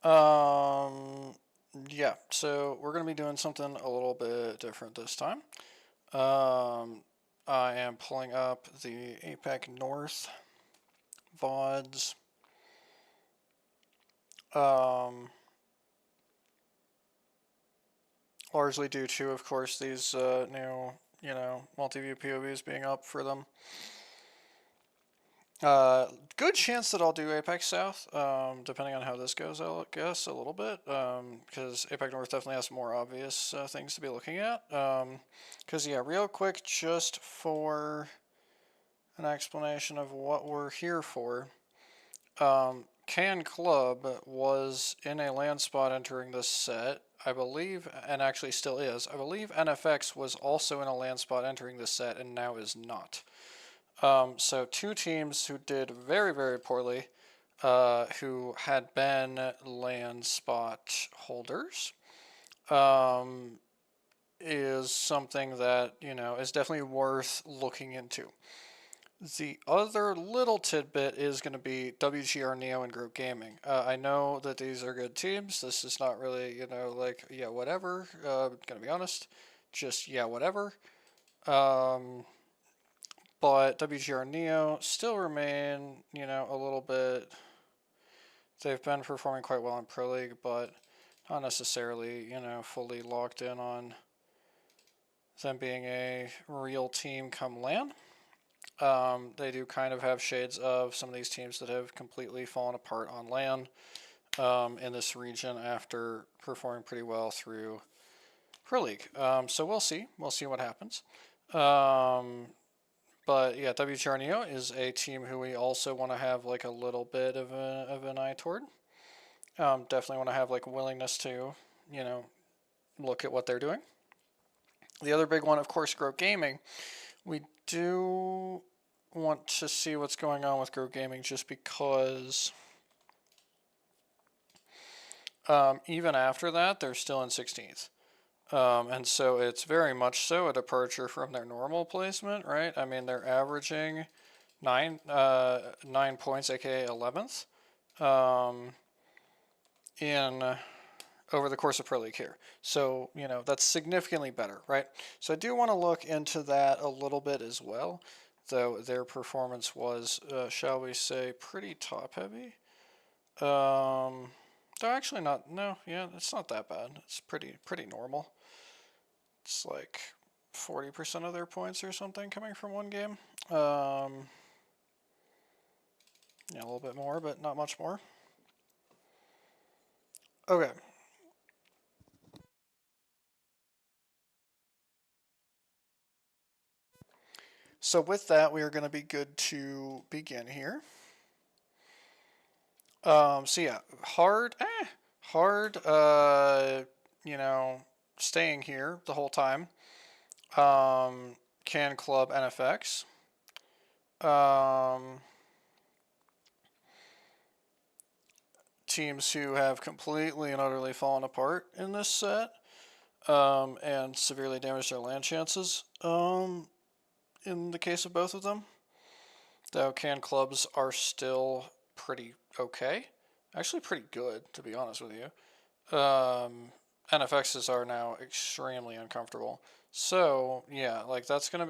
Yeah, so we're going to be doing something a little bit different this time. I am pulling up the APAC North VODs. Largely due to, of course, these new, multi-view POVs being up for them. Good chance that I'll do APAC South, depending on how this goes, I guess, a little bit, because APAC North definitely has more obvious things to be looking at. Because, yeah, real quick, just for an explanation of what we're here for, KN Club was in a land spot entering this set, I believe, and actually still is. I believe NFX was also in a land spot entering this set and now is not. So two teams who did very, very poorly, who had been land spot holders, is something that, is definitely worth looking into. The other little tidbit is going to be WGR Neo and Group Gaming. I know that these are good teams. This is not really, yeah, whatever. Gonna be honest. Just, yeah, whatever. But WGR Neo still remain, a little bit. They've been performing quite well in Pro League, but not necessarily, fully locked in on them being a real team come LAN. They do kind of have shades of some of these teams that have completely fallen apart on LAN in this region after performing pretty well through Pro League. So we'll see. We'll see what happens. But yeah, WGR Neo is a team who we also want to have like a little bit of an eye toward. Definitely want to have like willingness to, look at what they're doing. The other big one, of course, Grow Gaming. We do want to see what's going on with Grow Gaming just because even after that, they're still in 16th. And so it's very much so a departure from their normal placement, right? I mean, they're averaging 9 points, aka 11th, in over the course of Pro League here. So, that's significantly better, right? So I do want to look into that a little bit as well, though their performance was, shall we say, pretty top-heavy. They're actually not, no, yeah, it's not that bad. It's pretty normal. It's like 40% of their points or something coming from one game. Yeah, a little bit more, but not much more. Okay. So with that, we are going to be good to begin here. So yeah, hard, staying here the whole time. KN Club NFX. Teams who have completely and utterly fallen apart in this set, and severely damaged their land chances, in the case of both of them. Though KN Clubs are still pretty okay. Actually pretty good, to be honest with you. NFXs are now extremely uncomfortable. So, yeah, like that's gonna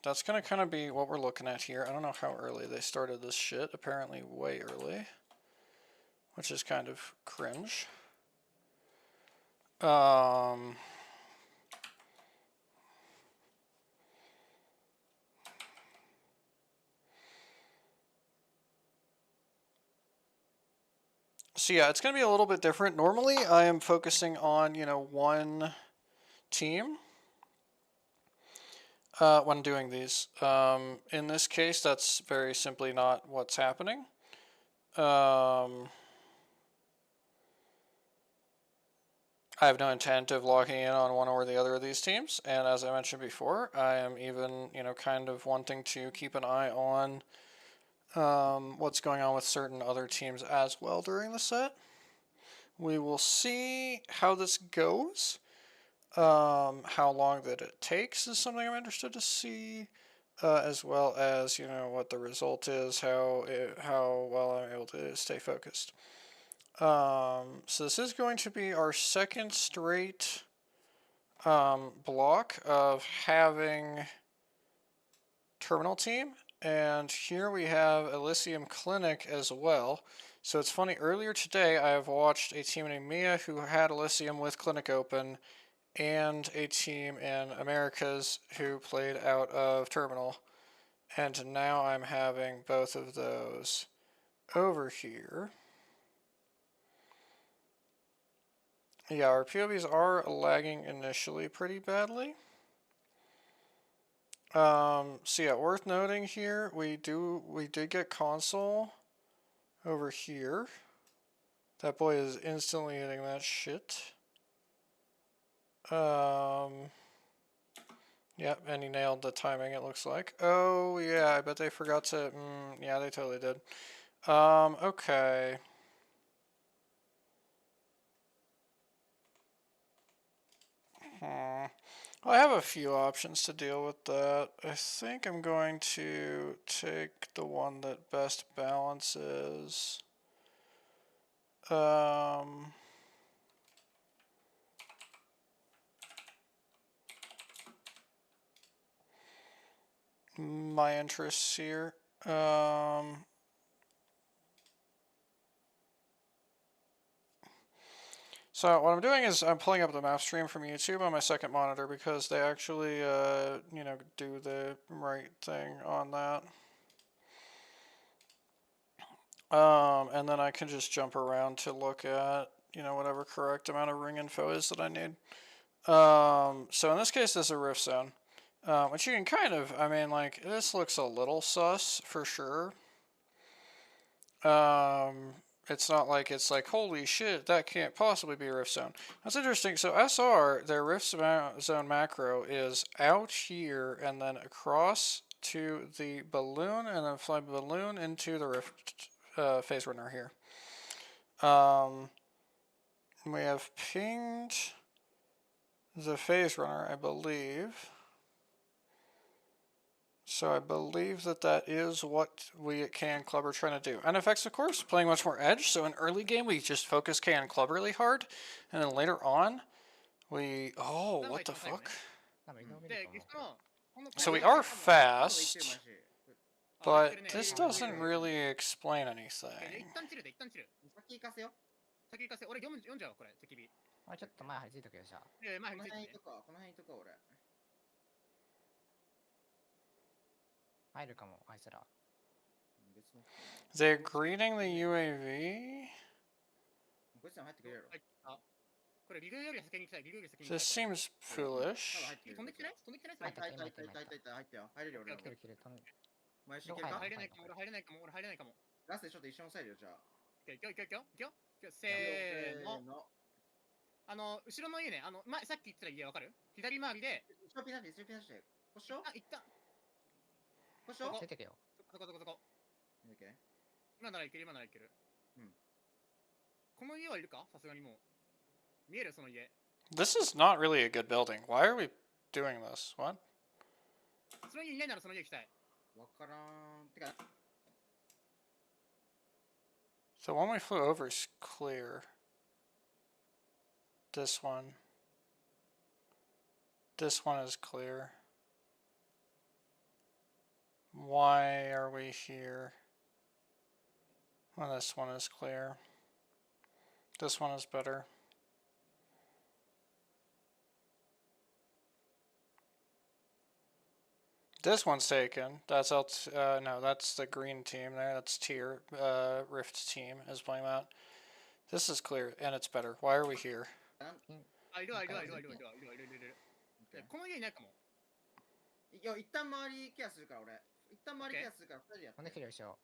kind of be what we're looking at here. I don't know how early they started this shit. Apparently way early. Which is kind of cringe. So yeah, it's going to be a little bit different. Normally, I am focusing on, one team when doing these. In this case, that's very simply not what's happening. I have no intent of locking in on one or the other of these teams, and as I mentioned before, I am even, kind of wanting to keep an eye on what's going on with certain other teams as well during the set. We will see how this goes. How long that it takes is something I'm interested to see, as well as what the result is, how well I'm able to stay focused. So this is going to be our second straight block of having terminal team, and here we have Elysium Clinic as well. So it's funny, earlier today I have watched a team named Mia who had Elysium with Clinic open, and a team in Americas who played out of terminal, and now I'm having both of those over here. Yeah, our POVs are lagging initially pretty badly. So yeah, worth noting here, we did get console over here. That boy is instantly hitting that shit. Yep, and he nailed the timing, it looks like. Oh yeah, I bet they forgot to, yeah, they totally did. Okay. Well, I have a few options to deal with that. I think I'm going to take the one that best balances. My interests here. So what I'm doing is I'm pulling up the map stream from YouTube on my second monitor because they actually, you know, do the right thing on that. And then I can just jump around to look at, you know, whatever correct amount of ring info is that I need. So in this case, this is a rift zone, which you can kind of, I mean, like, this looks a little sus for sure. It's not like it's like, holy shit, that can't possibly be a rift zone. That's interesting. So SR, their rift zone macro is out here and then across to the balloon and then fly balloon into the rift phase runner here. We have pinged the phase runner, I believe. So I believe that that is what we at KN Club are trying to do. NFX, of course, playing much more edge. So in early game, we just focus KN Club really hard. And then later on, we... Oh, what the fuck? So we are fast, but this doesn't really explain anything. あ、ちょっと前張り付いとくよ、じゃあ。いや、前張り付いとくか、この辺とか俺。入るかも、あいつら。They're greeting the UAV? こいつら入ってくれるやろ。あ、これリグより先に来たい、リグより先に来 This たい。seems foolish. 飛んできてない飛んできてない入ったよ。入れるよ、俺。来てる来てる。前進系か入れないかも、俺入れないかも、俺入れないかも。ラストでちょっと一緒のサイドよ、じゃあ。いくよいくよいくよいくよ。せーの。後ろの家ね、さっき言ってた家わかる？左回りで。後ろピナして、こしょ？あ、行った。こしょ？出てけよ。そこ。今ならいける。うん。この家はいるか？さすがにもう。見えるその家。This is not really a good building. Why are we doing this? What? その家いないならその家行きたい。わからん。てか。The one we flew over is clear. This one. This one is clear. Why are we here? Well, this one is clear. This one is better. This one's taken. That's no, that's the green team there. That's tier. Rift team is playing that. This is clear and it's better. Why are we here? いる。この家いないかも。いや、一旦周りケアするから俺。一旦周りケアするから2人でやって。飛んできてるでしょ。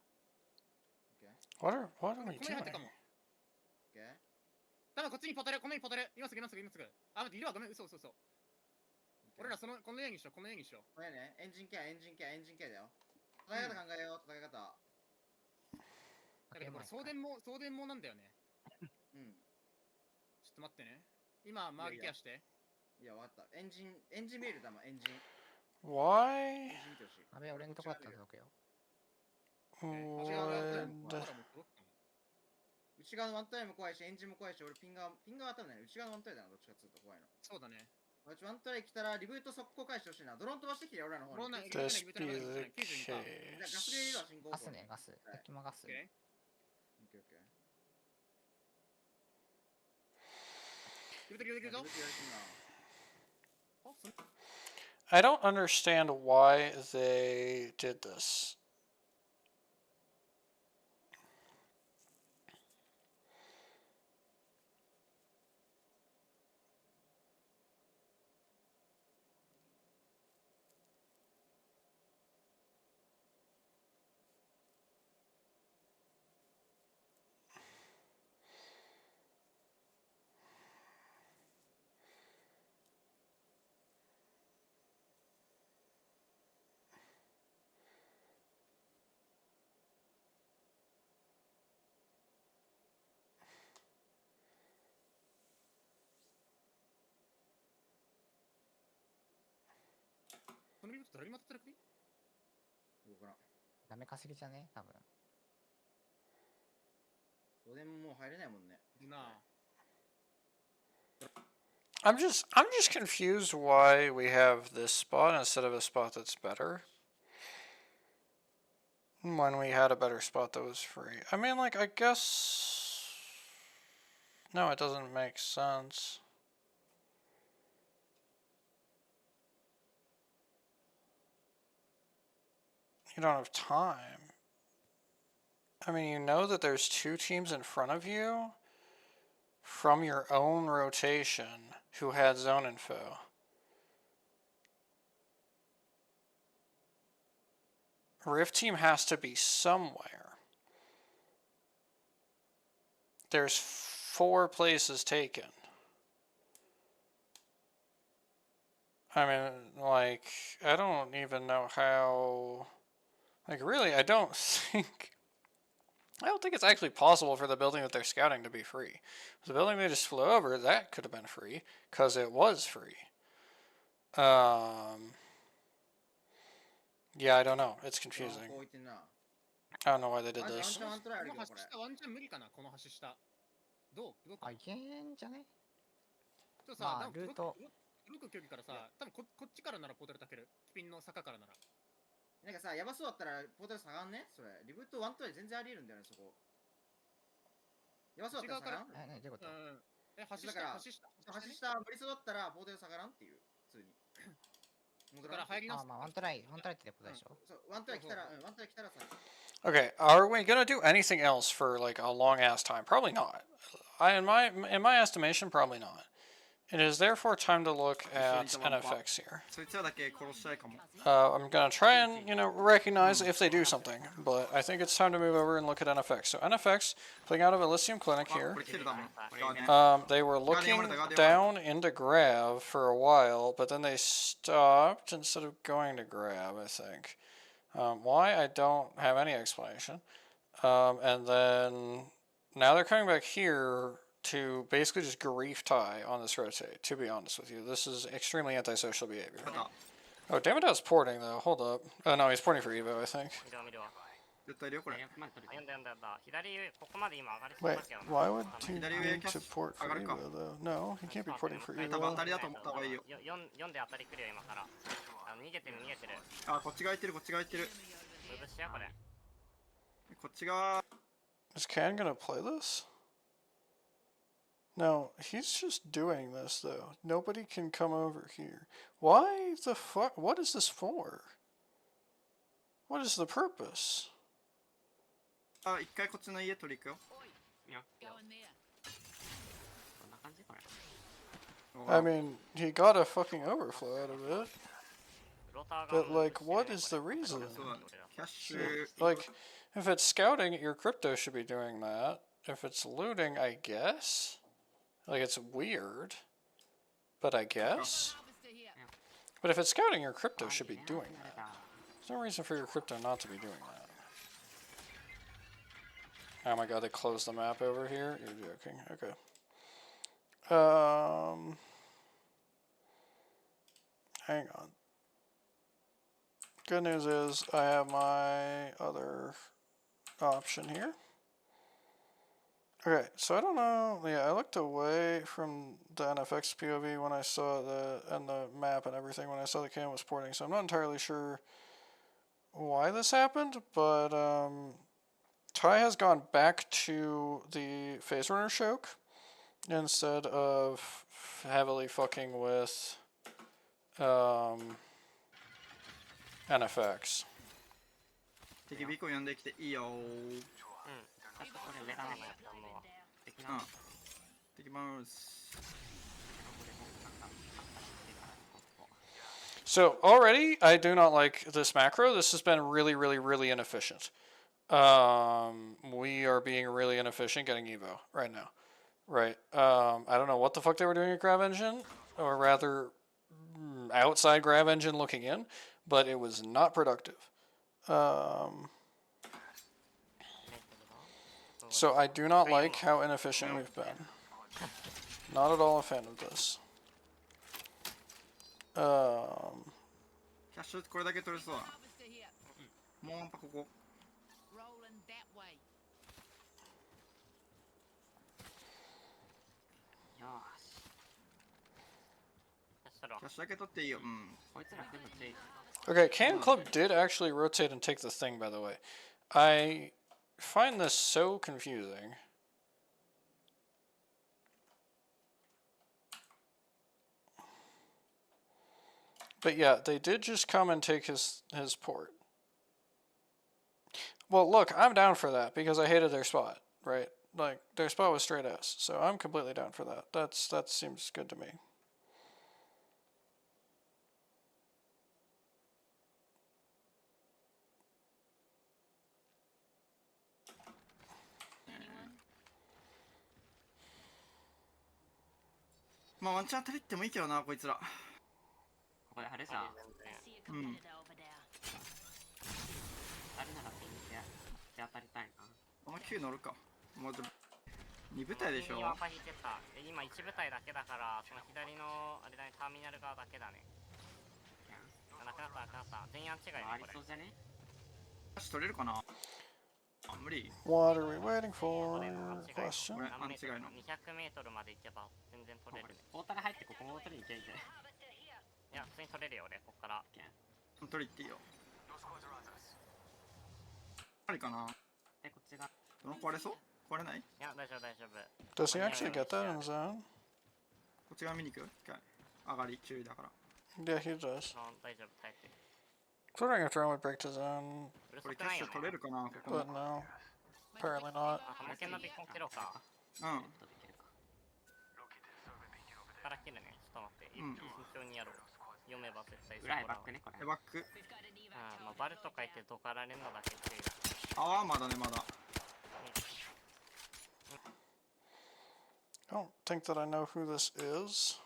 What are we doing? ただこっちにポテル、この家にポテル。今すぐ。あ、待って、いるわ、ごめん、嘘。俺らこの家にしよう。これね、エンジンケアだよ。戦い方考えよう、戦い方。だけどこれ送電網なんだよね。うん。ちょっと待ってね。今、周りケアして。いや、わかった。エンジン見えるだもん、エンジン。Why? あべ、俺のとこだったら届くよ。後内側のワントライも怖いし、エンジンも怖いし、俺ピン側は多分ね、内側のワントライだな、どっちかっていうと怖いの。そうだね。ワントライ来たら、リブート速攻返してほしいな。ドローン飛ばしてきてよ、俺らの方に。This This be the じゃあガス入れるわ、 case. 進行ガスね、ガス。敵もガス。オッケーオッケー。入れてるぞ。 I don't understand why they did this.ダメ稼ぎじゃね多分。どうでももう入れないもんね。なあ。 I'm just confused why we have this spot instead of a spot that's better. When we had a better spot that was free. I mean, like, I guess... No, it doesn't make sense. You don't have time. I mean, you know that there's two teams in front of you from your own rotation who had zone info. Rift team has to be somewhere. There's 4 places taken. I mean, like, I don't even know how... Like, really, I don't think it's actually possible for the building that they're scouting to be free. The building they just flew over, that could have been free, because it was free. Yeah, I don't know. It's confusing. I don't know why they did this. ワントライあるけど、これ。ワンチャン無理かな、この橋下。どうあ、いけんじゃね。ちょっとさ、まあルート届く距離からさ、多分こっちからならポータルたける。ピンの坂からなら。なんかさ、やばそうだったらポータル下がんねそれ。リブートワントライ全然あり得るんだよね、そこ。やばそうだったら下がんどういうこと？橋下無理そうだったらポータル下がらんっていう、普通に。だから入り直す。まあワントライってことでしょ。そう、ワントライ来たらさ。Okay, are we gonna do anything else for like a long ass time? Probably not. In my estimation, probably not. It is therefore time to look at NFX here. I'm gonna try and, recognize if they do something, but I think it's time to move over and look at NFX. So NFX, playing out of Elysium Clinic here. They were looking down into Grav for a while, but then they stopped instead of going to Grav, I think. Why? I don't have any explanation. And then now they're coming back here to basically just grief tie on this rotate, to be honest with you. This is extremely antisocial behavior. Oh, damn it, I was porting though. Hold up. Oh no, he's porting for Evo, I think. Wait, why would he need to port for Evo though? No, he can't be porting for Evo. Is Can gonna play this? No, he's just doing this though. Nobody can come over here. Why the fuck? What is this for? What is the purpose? I mean, he got a fucking overflow out of it. But like, what is the reason? Like, if it's scouting, your crypto should be doing that. If it's looting, I guess. Like, it's weird, but I guess. But if it's scouting, your crypto should be doing that. There's no reason for your crypto not to be doing that. Oh my god, they closed the map over here? You're joking. Okay. Hang on. Good news is I have my other option here. Okay, so I don't know. Yeah, I looked away from the NFX POV when I saw and the map and everything when I saw the cam was porting. So I'm not entirely sure why this happened, but Ty has gone back to the phase runner choke instead of heavily fucking with NFX. 敵ビコ呼んできていいよー。確かこれ上だね。敵な。敵ます。 So already, I do not like this macro. This has been really, really, really inefficient. We are being really inefficient getting Evo right now. Right. I don't know what the fuck they were doing at Grav Engine, or rather, outside Grav Engine looking in, but it was not productive. So I do not like how inefficient we've been. Not at all a fan of this. キャッシュこれだけ取れそうだ。もうやっぱここ。よーし。キャッシュだけ取っていいよ。うん。こいつら全部ついてる。 Okay, Cannon Club did actually rotate and take the thing, by the way. I find this so confusing. But yeah, they did just come and take his port. Well, look, I'm down for that because I hated their spot, right? Like, their spot was straight S, so I'm completely down for that. That seems good to me. Ma ワンチャン当たりってもいいけどな、こいつら。これあれじゃん。うん。あれならピンで当たりたいな。この9乗るか。もう2部隊でしょ。今1部隊だけだから、その左のあれだね、ターミナル側だけだね。なくなった。全員違いね。ありそうじゃね。取れるかな。無理。 What are we waiting for? Question. これ間違いの。200メートルまで行けば全然取れるね。ポータル入ってここも取りに行けんじゃん。いや、普通に取れるよ俺、こっから。取り行っていいよ。ありかな。で、こっちが。どの壊れそう？壊れない？いや、大丈夫。Does he actually get that in zone? こっち側見に行く？上がり注意だから。Yeah, he does. 大丈夫、耐えて。 Wondering if Drone would break to zone, これキャッシュ取れるかな、ここ。 but no. Apparently not. ハムケンのビッコン切ろうか。うん。から切るね。ちょっと待って。慎重にやろう。読めば絶対裏へバックね、これ。バック。まあ、バルとか言ってどかられるのだけ注意だ。ああ、まだね、まだ。I don't think that I know who this is,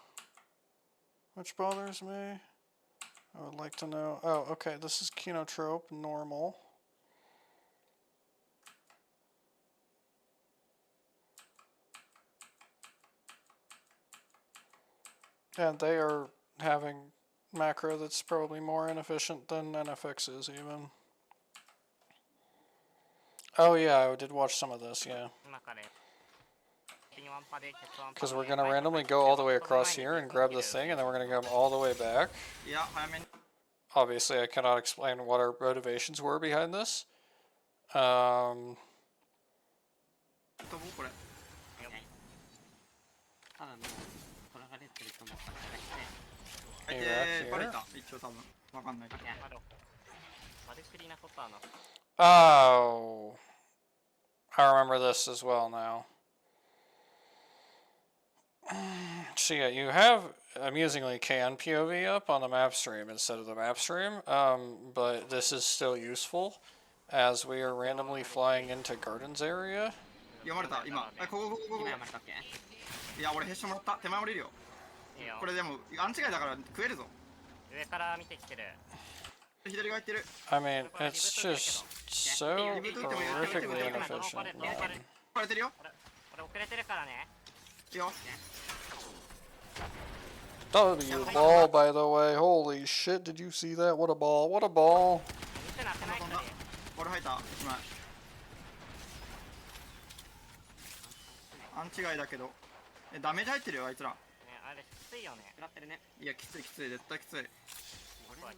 which bothers me. I would like to know. Oh, okay, this is Kinotrope, normal. And they are having macro that's probably more inefficient than NFX is even. Oh yeah, I did watch some of this, yeah. Because we're gonna randomly go all the way across here and grab this thing, and then we're gonna come all the way back. Yeah, I mean... Obviously, I cannot explain what our motivations were behind this. Oh, I remember this as well now. So yeah, you have amusingly KN POV up on the map stream instead of the map stream, but this is still useful as we are randomly flying into Gardens area. 読まれた今。ここ。いや、俺ヘッションもらった。手前降りるよ。これでもアンチガイだから食えるぞ。上から見てきてる。左側行ってる。I mean, it's just so horrifically inefficient. 壊れてるよ。俺遅れてるからね。いいよ。 W ball, by the way. Holy shit, did you see that? What a ball. What a ball. ボール入った。勘違いだけど。ダメージ入ってるよ、あいつら。ね、あれきついよね。食らってるね。いや、きついきつい、絶対きつい。怖い怖い。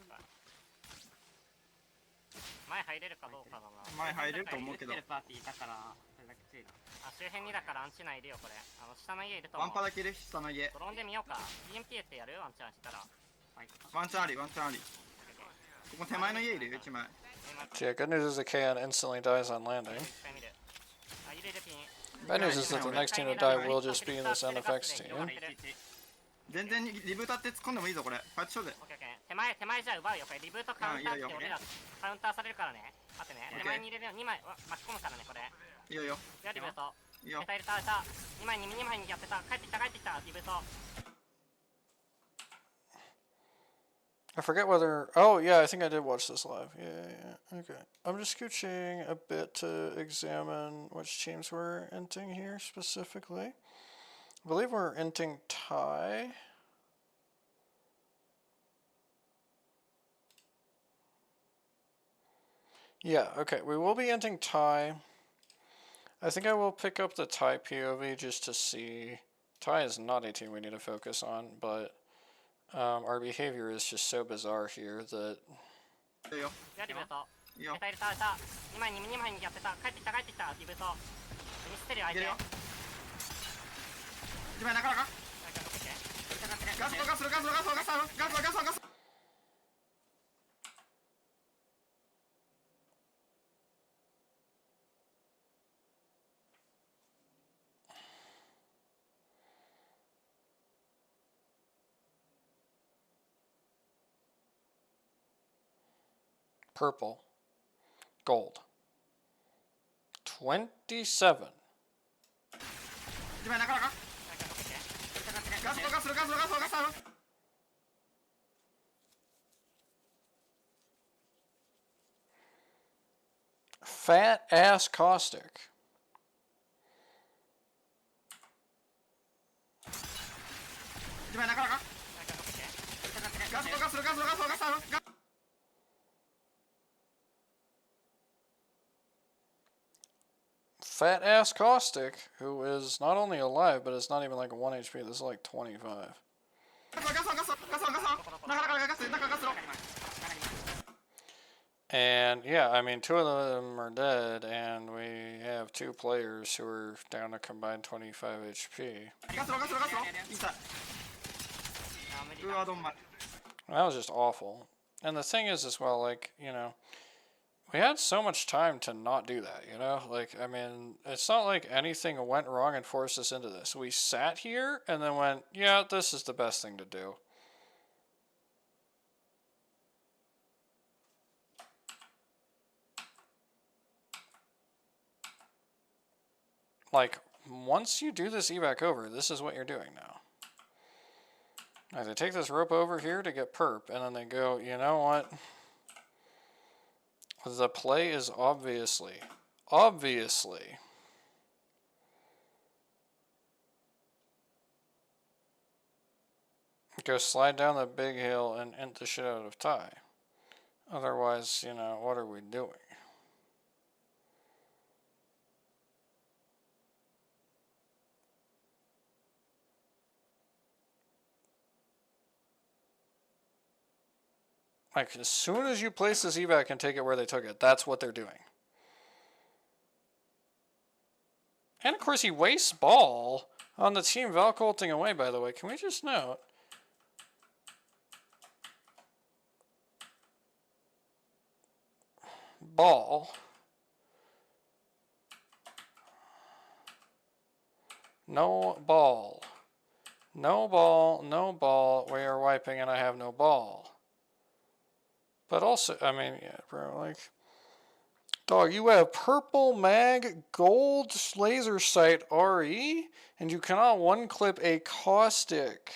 前入れるかどうかだな。前入れると思うけど。打ってるパーティーいたから、それだけ注意だ。あ、周辺にだからアンチナいるよ、これ。下の家いると思う。ワンパだけで下の家。ドローンで見ようか。EMP ってやるワンチャンしたら。はい。ワンチャンあり、ワンチャンあり。ここ手前の家いるよ、1枚。 So yeah, good news is the KN instantly dies on landing. いっぱい見る。あ、いるいるピン。 Bad news is that the next team to die will just be this NFX team. 全然リブータって突っ込んでもいいぞ、これ。ファイト勝負。オッケーオッケー。手前じゃ奪うよ。これリブートカウンターって俺らカウンターされるからね。待ってね。手前に入れるよ。2枚巻き込むからね、これ。いいよいいよ。いや、リブート。いいよ。入れた。2枚にやってた。帰ってきた、リブート。 I forget whether. Oh yeah, I think I did watch this live. Yeah. Okay. I'm just scooching a bit to examine which teams we're inting here specifically. I believe we're inting Thai. Yeah, okay, we will be inting Thai. I think I will pick up the Thai POV just to see. Thai is not a team we need to focus on, but our behavior is just so bizarre here that. いいよ。いや、リブート。いいよ。入れた。2枚にやってた。帰ってきた、リブート。見捨てるよ、相手。いけるよ。1枚なかなか。ガスガスガスガスガスガスガスガスガス。 Purple. Gold. 27. 1枚なかなか。ガスガスガスガスガス。 Fat ass caustic. 1枚なかなか。ガスガスガスガスガスガス。 Fat ass caustic, who is not only alive, but it's not even like 1 HP. This is like 25. And yeah, I mean, 2 of them are dead, and we have 2 players who are down to combined 25 HP. That was just awful. And the thing is as well, like, you know, we had so much time to not do that, you know? Like, I mean, it's not like anything went wrong and forced us into this. We sat here and then went, yeah, this is the best thing to do. Like, once you do this evac over, this is what you're doing now. Like, they take this rope over here to get perp, and then they go, you know what? The play is obviously, go slide down the big hill and end the shit out of Thai. Otherwise, you know, what are we doing? Like, as soon as you place this evac and take it where they took it, that's what they're doing. And of course, he wastes ball on the team Valcolting away, by the way. Can we just note? Ball. No ball. No ball, no ball. We are wiping and I have no ball. But also, I mean, yeah, bro, like, dog, you have purple mag, gold laser sight RE, and you cannot one clip a caustic.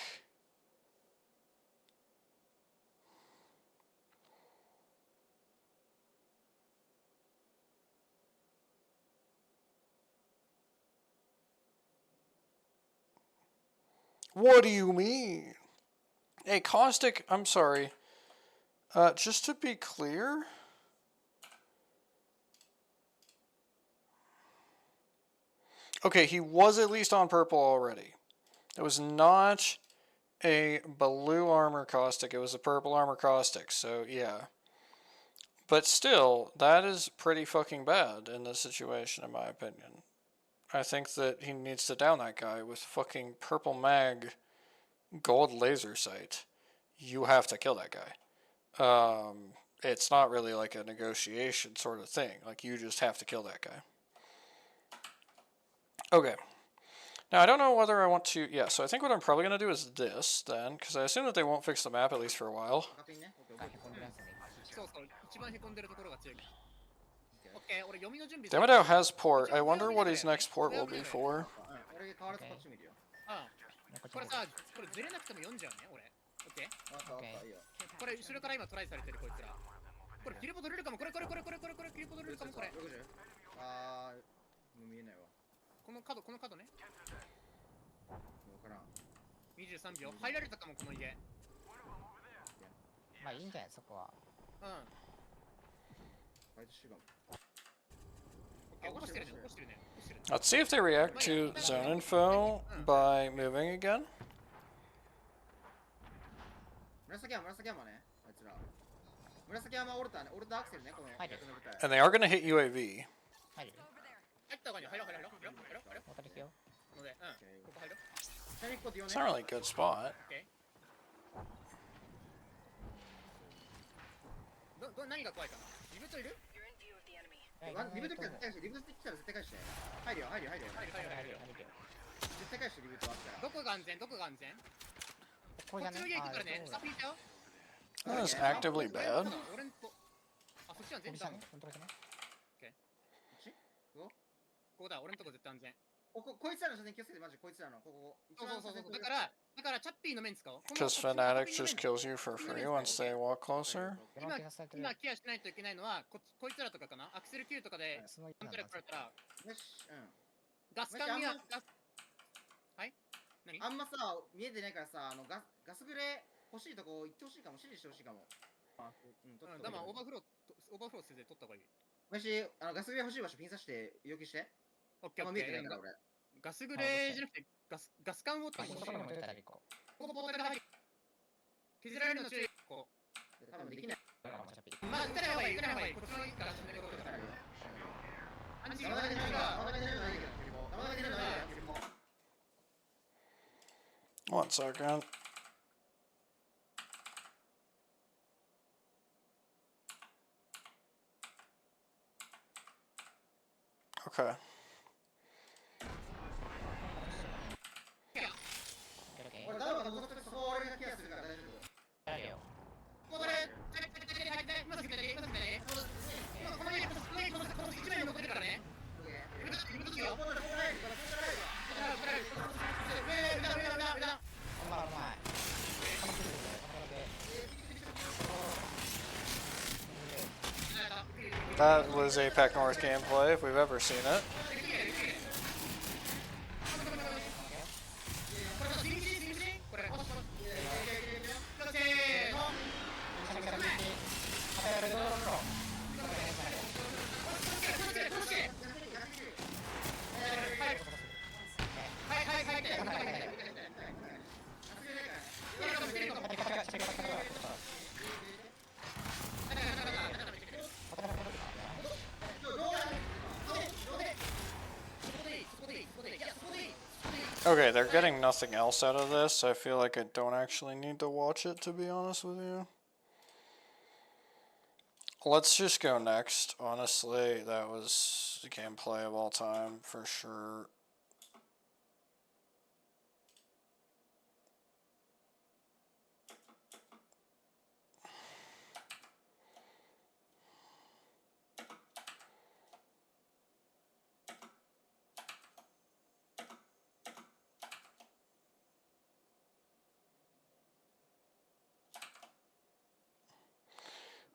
What do you mean? A caustic, I'm sorry. Just to be clear, Okay, he was at least on purple already. It was not a blue armor caustic, it was a purple armor caustic, so yeah. But still, that is pretty fucking bad in this situation, in my opinion. I think that he needs to down that guy with fucking purple mag gold laser sight. You have to kill that guy. It's not really like a negotiation sort of thing. Like, you just have to kill that guy. Okay. Now, I don't know whether I want to... Yeah, so I think what I'm probably going to do is this, then, because I assume that they won't fix the map, at least for a while. 確認ね。オッケーオッケーがへこんでるやつね、一応そうそう、一番へこんでるところが強い。オッケー、俺読みの準備。 Damodao has port. I wonder what his next port will be for. 俺変わらずこっち見るよ。これさ、これずれなくても読んじゃうね、俺。オッケー。わかったわかったいいよ。これ後ろから今トライされてるこいつら。これキルポ取れるかも、これキルポ取れるかも、これ。 60？ あー、もう見えないわ。この角ね。わからん。 23秒。入られたかも、この家。まあいいんじゃないそこは。うん。ファイトしようかも。起こしてるね。 Let's see if they react to zone info by moving again. 紫山ね、あいつら。紫山オルタアクセルね、この入る。 And they are going to hit UAV. 入る入った方がいい。入ろう。モーター引くよ。ので、ここ入ろう。ちなみにここディオね。 It's not really a good spot. 何が怖いかな。リブートいる？リブート来たら絶対返して。リブート来たら絶対返して。入るよ。入るよ。絶対返して、リブートあったら。どこが安全？ここっちのれじゃね家行くからね。スタッフいたよ。 That is actively bad. 俺んと。あ、そっちは全然。これじゃね本当じゃねここだ、俺んとこ絶対安全。こいつらの写真気をつけて、マジこいつらのここ。そう。だからチャッピーの面使おう。 Because Fnatic just kills you for free once they walk closer. 今警察されてる今ケアしないといけないのはこいつらとかかな。アクセル9とかでそのコントロールされたらよし、ガス管にははい何？あんまさ、見えてないからさ、ガスグレ欲しいとこ行ってほしいかも、指示してほしいかも。だからオーバーフローせず取った方がいい。もし、ガスグレ欲しい場所ピン刺して要求して。オッケーオッケ見えてないから俺。ガスグレーじゃなくてガス管をってここにも出たら一個ここポータルが入る。削られるの注意。こ多分できない。う。まあ、打たない方がいい。こっちのいいから死んでることだ。安心。 1 second. Okay. 俺誰か覗くときそこ俺がケアするから大丈夫。やるよこれ今すぐね。この家この1枚残ってるからね。That was APAC North gameplay, if we've ever seen it. Okay, they're getting nothing else out of this. I feel like I don't actually need to watch it, to be honest with you. Let's just go next. Honestly, that was the gameplay of all time, for sure.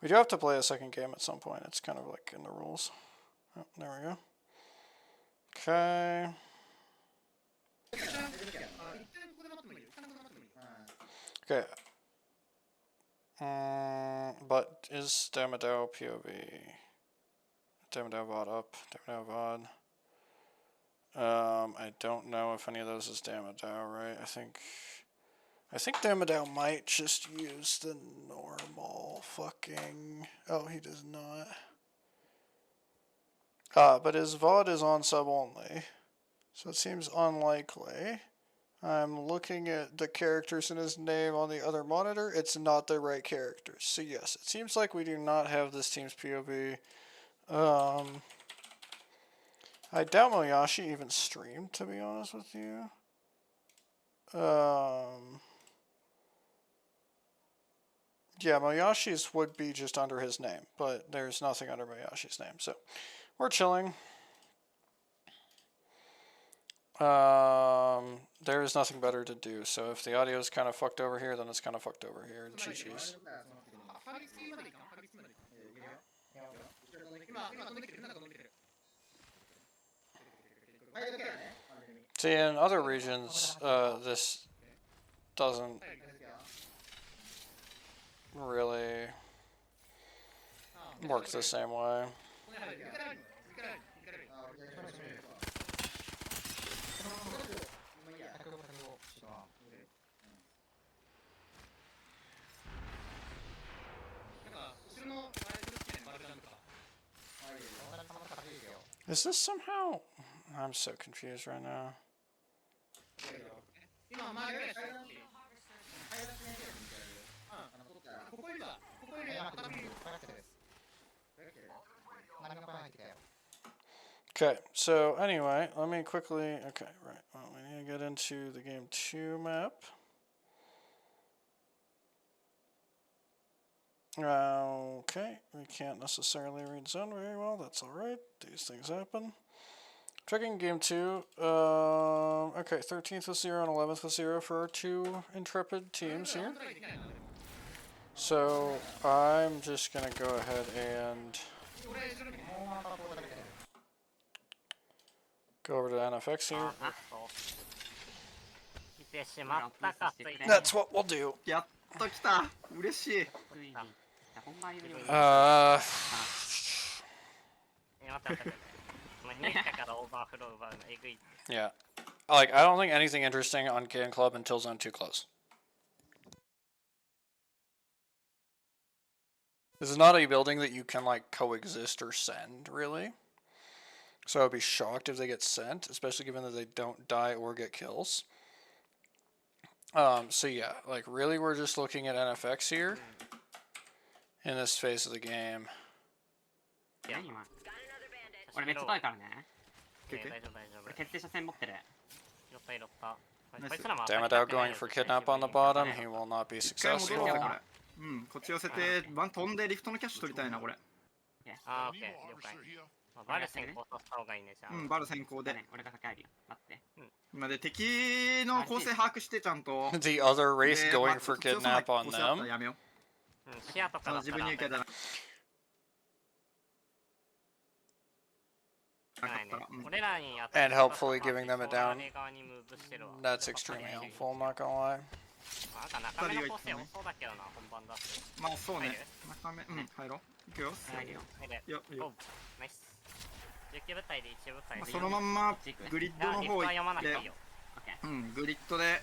We do have to play a second game at some point. It's kind of like in the rules. Oh, there we go. Okay. Okay. But is Damodao POV? Damodao VOD up? Damodao VOD. I don't know if any of those is Damodao, right? I think Damodao might just use the normal fucking... Oh, he does not. But his VOD is on sub only. So it seems unlikely. I'm looking at the characters in his name on the other monitor. It's not the right characters. So yes, it seems like we do not have this team's POV. I doubt Moyashi even streamed, to be honest with you. Yeah, Moyashi's would be just under his name, but there's nothing under Moyashi's name, so we're chilling. There is nothing better to do, so if the audio is kind of fucked over here, then it's kind of fucked over here. GG's. ハリスまでいかんハリスまで。今飛んできてる、なんか飛んできてる。 See, in other regions, this doesn't really work the same way. Is this somehow... I'm so confused right now. Okay, so anyway, let me quickly... Okay, right. Well, we need to get into the game 2 map. Okay, we can't necessarily read zone very well. That's alright. These things happen. Checking game 2. Okay, 13th with 0 and 11th with 0 for our two intrepid teams here. So I'm just gonna go ahead and go over to NFX here. That's what we'll do. やっと来た。嬉しい。 Yeah. Like, I don't think anything interesting on KN Club until Zone 2 close. This is not a building that you can, like, coexist or send, really. So I'd be shocked if they get sent, especially given that they don't die or get kills. So yeah, like, really we're just looking at NFX here in this phase of the game. Yeah. 俺めっちゃ遠いからね。大丈夫大丈夫。俺決定者戦持ってる。拾った拾った。 Damodao going for kidnap on the bottom. He will not be 一回戻 successful. ろうぜこれ。うん、こっち寄せてワン飛んでリフトのキャッシュ取りたいなこれ。あー、オッケー、了解。バル先行させた方がいいね、じゃあ。うん、バル先行で。俺が先入るよ。待って。今で敵の構成把握してちゃんと。 The other race going for kidnap on 構成あった them. らやめよう。うん、視野とかだった自分に受けたら。 And hopefully giving them a down. That's extremely helpful, I'm not gonna lie. まあそうね。中目、うん、入ろう。行くよ。入るよ。よ、いいよ。ナイス。19部隊で1部隊で。そのまんまグリッドの方行って、うん、グリッドで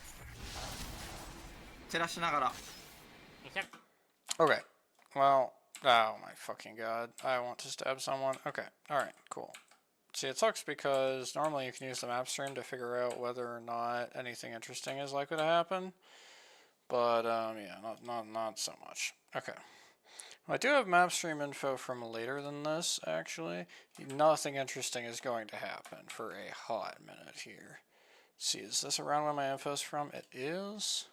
照らしながら。Okay, well, oh my fucking god, I want to stab someone. Okay, alright, cool. See, it sucks because normally you can use the map stream to figure out whether or not anything interesting is likely to happen. But, yeah, not so much. Okay. Well, I do have map stream info from later than this, actually. Nothing interesting is going to happen for a hot minute here. Let's see, is this around where my info is from? It is.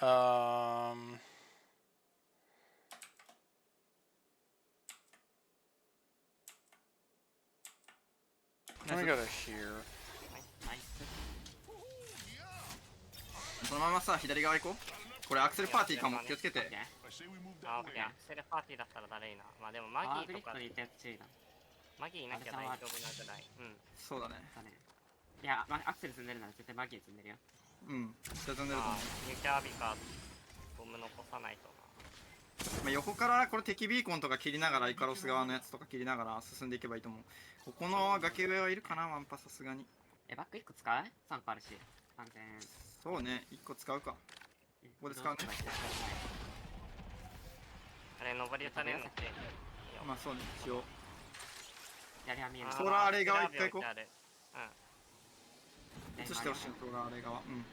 Let me go to here. そのままさ、左側行こう。これアクセルパーティーかも。気をつけて。あ、オッケー。アクセルパーティーだったら誰いいな。まあでもマギーとか。マギーいなきゃ大丈夫なぐらい。うん。そうだね。いや、アクセル積んでるなら絶対マギー積んでるよ。うん。絶対積んでると思う。ニューキャービかゴム残さないとな。まあ、横からこれ敵ビーコンとか切りながらイカロス側のやつとか切りながら進んでいけばいいと思う。ここの崖上はいるかな、ワンパさすがに。バック1個使う ?3 個あるし。完全。そうね、1個使うか。ここで使うね。あれ登り打たれるのってまあそうね、一応。左は見える。ソーラーあれ側一回行こう。う映してほしいの、ソーラーあれ側。うん。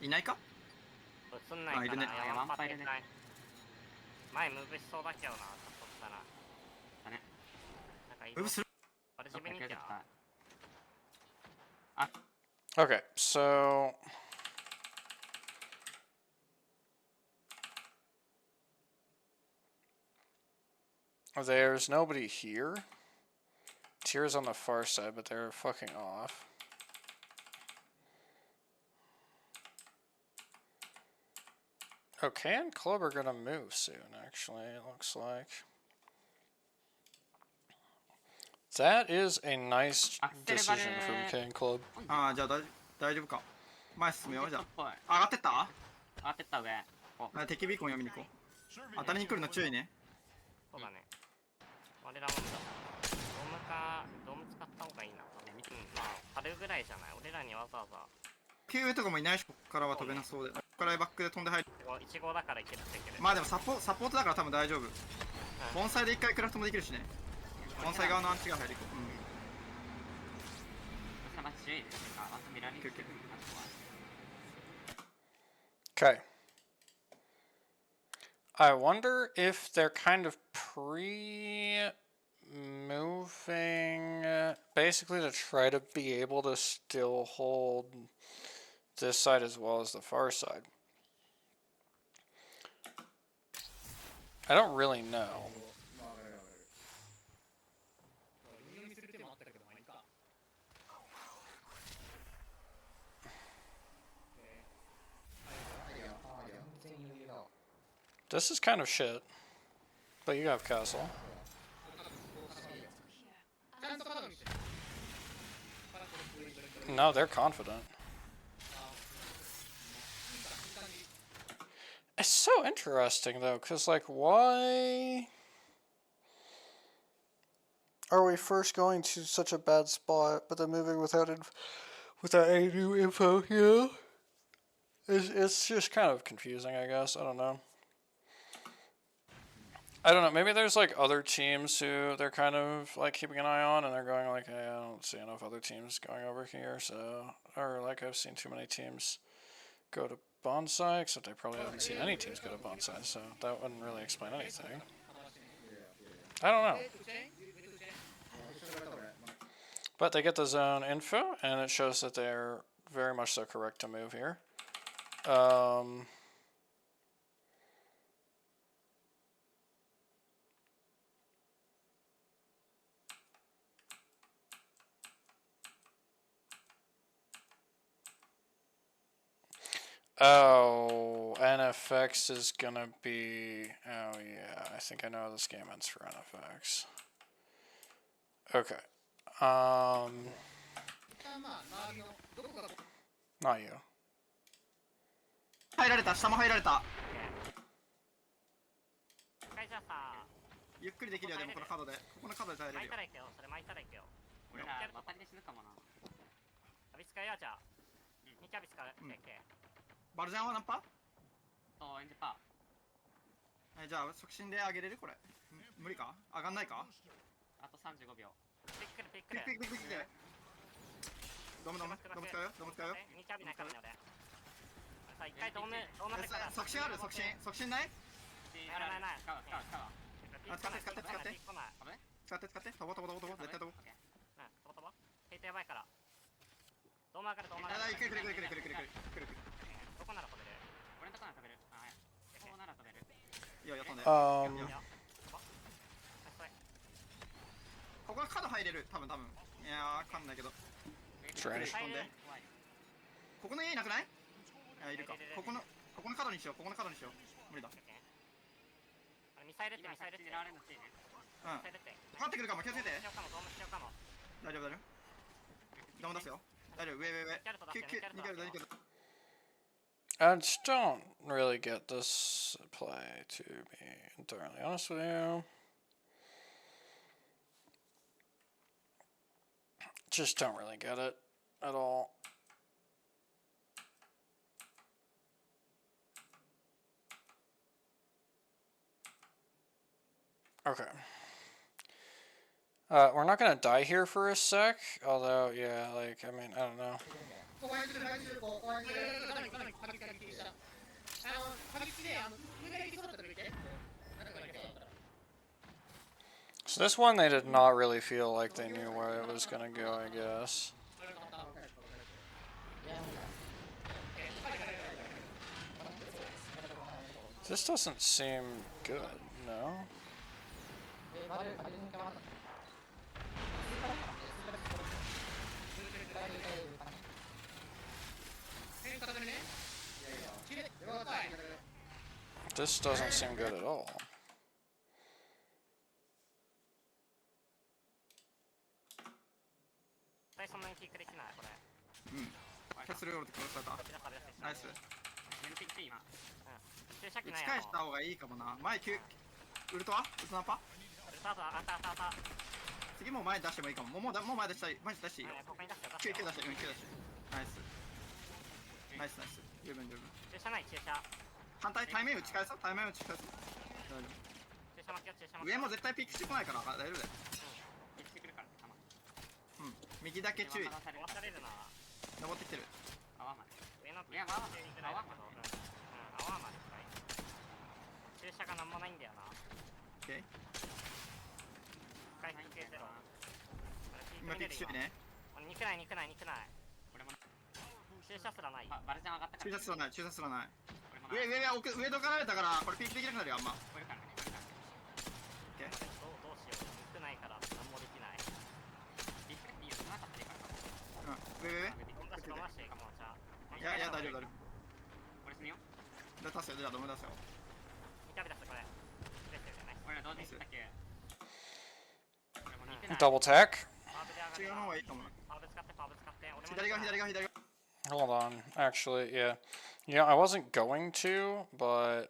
いないか？ん映んないからいるね。ワンパいるね。前ムーブしそうだけどな、そしたらだね。なんかムーブする？あれ自分に行っちゃう。 Okay, so there's nobody here. Tier's on the far side, but they're fucking off. Okay, and Club are gonna move soon, actually, it looks like. That is a nice decision from K and Club. ああ、じゃあ大丈夫か。前進むよ、じゃあ。上上がってったがってった上。あ、敵ビーコン読みに行こう。当たりに来るの注意ね。そうだね。我らもドーム使った方がいいな。まあ、張るぐらいじゃない。俺らにわざわざ。9上とかもいないし、ここからは飛べなそうで。ここからバックで飛んで入る。1号だからいけるっていける。まあでもサポートだから多分大丈夫。盆栽で1回クラフトもできるしね。盆栽側のアンチが入る。マジ強いですか。あと見られる。 Okay. I wonder if they're kind of moving basically to try to be able to still hold this side as well as the far side. I don't really know. This is kind of shit, but you have castle. No, they're confident. It's so interesting though, because like, why are we first going to such a bad spot, but then moving without any new info? Yeah, it's just kind of confusing, I guess. I don't know. I don't know, maybe there's like other teams who they're kind of like keeping an eye on and they're going like, hey, I don't see enough other teams going over here, so, or like I've seen too many teams go to Bonsai, except I probably haven't seen any teams go to Bonsai, so that wouldn't really explain anything. I don't know. But they get the zone info and it shows that they're very much so correct to move here. Oh, NFX is gonna be... Oh yeah, I think I know how this game ends for NFX. Okay. Not you. 入られた、下も入られた。じゃあさ、ゆっくりできるよ、でもこの角で。ここの角で耐えれるよ。巻いたらいけよ。それ巻いたらいけよ。俺ら渡りで死ぬかもな。アビスカやじゃあ。2キャビスカやけ。バルジャンは何パエンジパー？じゃあ、促進で上げれるこれ。無理か？上がんないか？あと35秒。ピックルピックル。ピックル。ドーム使うよ。ドーム使うよ。2キャビないからね俺。さあ1回ドームから促進ある？促進ない？ない。使って飛ぼう絶対飛ぼう。飛ぼヘイトやばいからドーム上がる来るどこなら飛べる？俺のとこなら飛べる。はい。ここなら飛べる。いや飛んで。 ここは角入れる多分。いやわかんないけど。Trash. 飛んで。ここの家いなくない？いるか。ここの角にしよう。無理だ。ミサイルって狙われるのってね。かかってくるかも。気をつけて。大丈夫。ドーム出すよ。大丈夫。上。I just don't really get this play, to be entirely honest with you. Just don't really get it at all. Okay. We're not gonna die here for a sec, although, yeah, like, I mean, I don't know. 後輩する後輩する後輩する画面過激した過激で上がいけそうだったら見てなんかいけそうだったら So this one, they did not really feel like they knew where it was gonna go, I guess. This doesn't seem good, no? This doesn't seem good at all. そんなにキックできないこれ。うんキャッスルロールって殺されたナイスメルティって今注射器打ちないやろ。返した方がいいかもな前ウルトラウルトナパスタートあったあったあった。次もう前出してもいいかももう前出したい前出していいよここに出してよ9出してよ。出してナイスナイスナイス十分十分注射ない注射。反対対面打ち返そう対面打ち返そう大丈注射負けよ注射夫負け。上も絶対ピックしてこないから大丈夫だよ消してくるからね弾うん右だけ注意渡される壊されるな。登ってきてる泡まで上のいや泡まで泡まで。泡まで近い。注射がなんもないんだよな。 OK 回復系ゼロ。今ピック注意ね肉ない肉ない肉ない。俺も注射すらない。バルジャン上がったから注射すらない注射すらない俺もな上どかれたからこれピークできなくなるよあんまこれからねこれからね OK どうしよう。肉ないから何もできない。ビッグっていいよなかったらいいから上本出し飛ばしていいかもじゃあ。いや大丈夫大丈俺死ぬよ夫出すよじゃあドム出すよ2キャビ出すこれ。出てるじゃない。俺ら同時にしたっけ俺も似てない Double tack? パーブで上違うがる。の方がいいかもパーブ使ってパーブ使って。俺も左側左側 Hold on, actually, yeah. Yeah, I wasn't going to, but...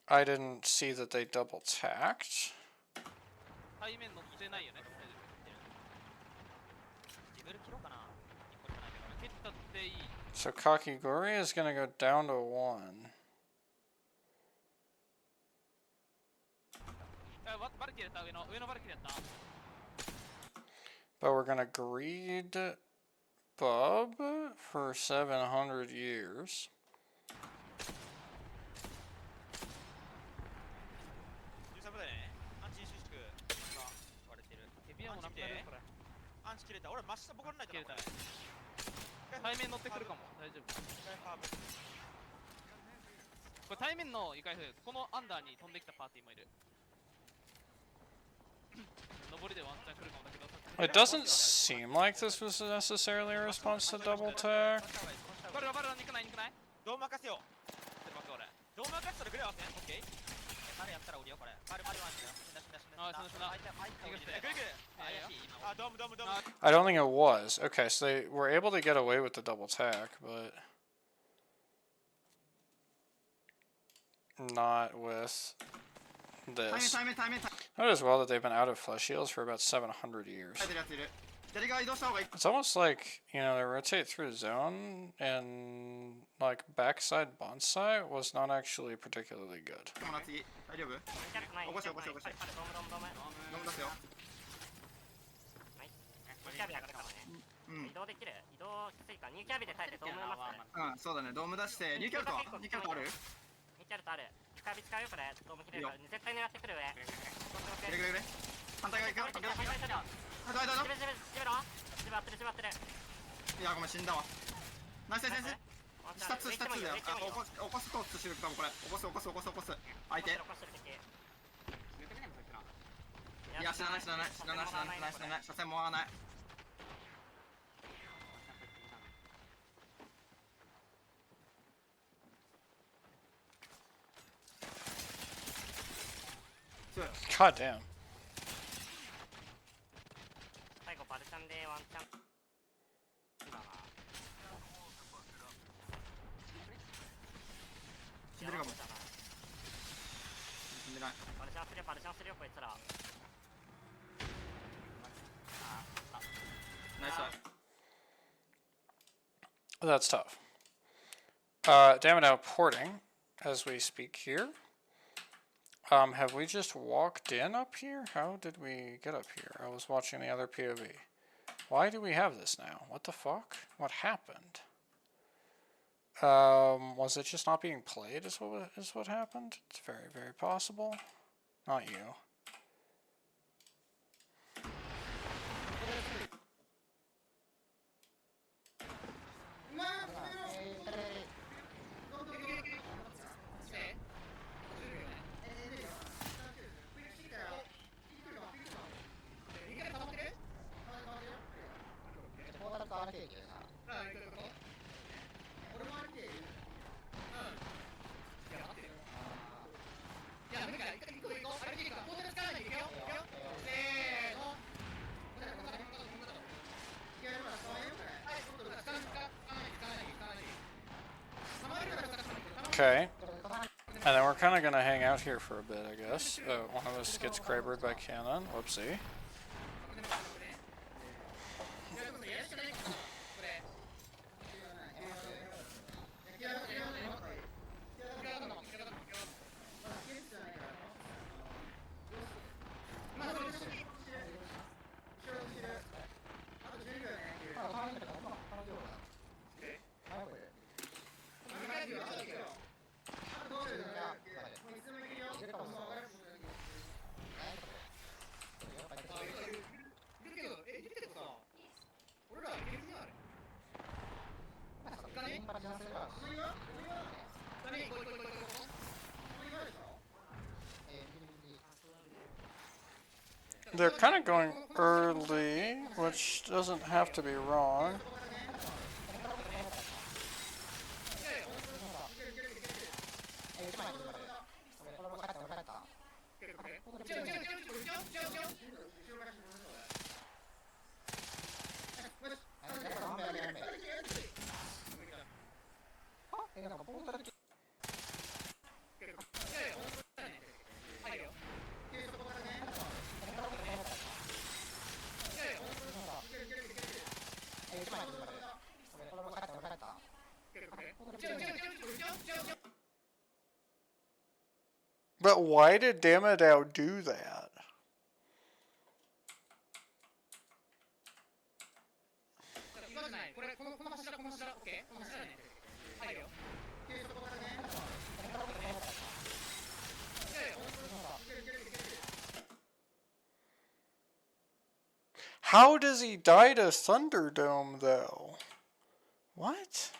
I didn't see that they double tacked. 背面乗ってないよね。リベル切ろうかな。1個しかないけど。切ったっていい。 So Kakiguri is gonna go down to 1. バルキやった上のバルキやった。 But we're gonna greed Bub for 700 years. 13部だね。アンチ収縮が割れてる。エビアもなくなるこれ。アンチ切れた。俺真下ボコらないとな。切れたね。対面乗ってくるかも。大丈夫。これ対面のイカイフこのアンダーに飛んできたパーティーもいる。上りでワンチャン来るかもだけど。 It doesn't seem like this was necessarily a response to double tack. バル肉ないどう任せようどう任せたらくれよオッケーバルやったら降りようこれバルワンだよ死んだあドーム I don't think it was. Okay, so they were able to get away with the double tack, but not with this. Note as well that they've been out of flesh heals for about 700 years. It's almost like, you know, they rotate through the zone and like backside bonsai was not actually particularly good. キャビない。起こしてドームドーム。キャビ上がるからね。移動できる。移動きついからニューキャビで耐えてドームますね。そうだねドーム出してニューキャルトあるニューキャルトある。キャビ使うよこれ。ドーム切れるから絶対狙ってくる上。反対側行くよジバってる。いやごめん死んだわナイスナイス下つだよ起こすとしる多分これ起こす相手いや死なない死なない死なない死なない死なない死なない車線も合わない。強い。 God damn. 最後バルちゃんでワンチャンだな。死んでるかも。だな。死んでない。バルチャンするよ、バルチャンするよ、こいつら。ああ、ナイス。 That's tough. Damn it, out porting as we speak here. Have we just walked in up here? How did we get up here? I was watching the other POV. Why do we have this now? What the fuck? What happened? Was it just not being played is what happened? It's very, very possible. Not you. Okay. And then we're kind of going to hang out here for a bit, I guess. One of us gets crabered by cannon. Whoopsie. They're kind of going early, which doesn't have to be wrong. But why did Damodao do that? How does he die to Thunderdome, though? What?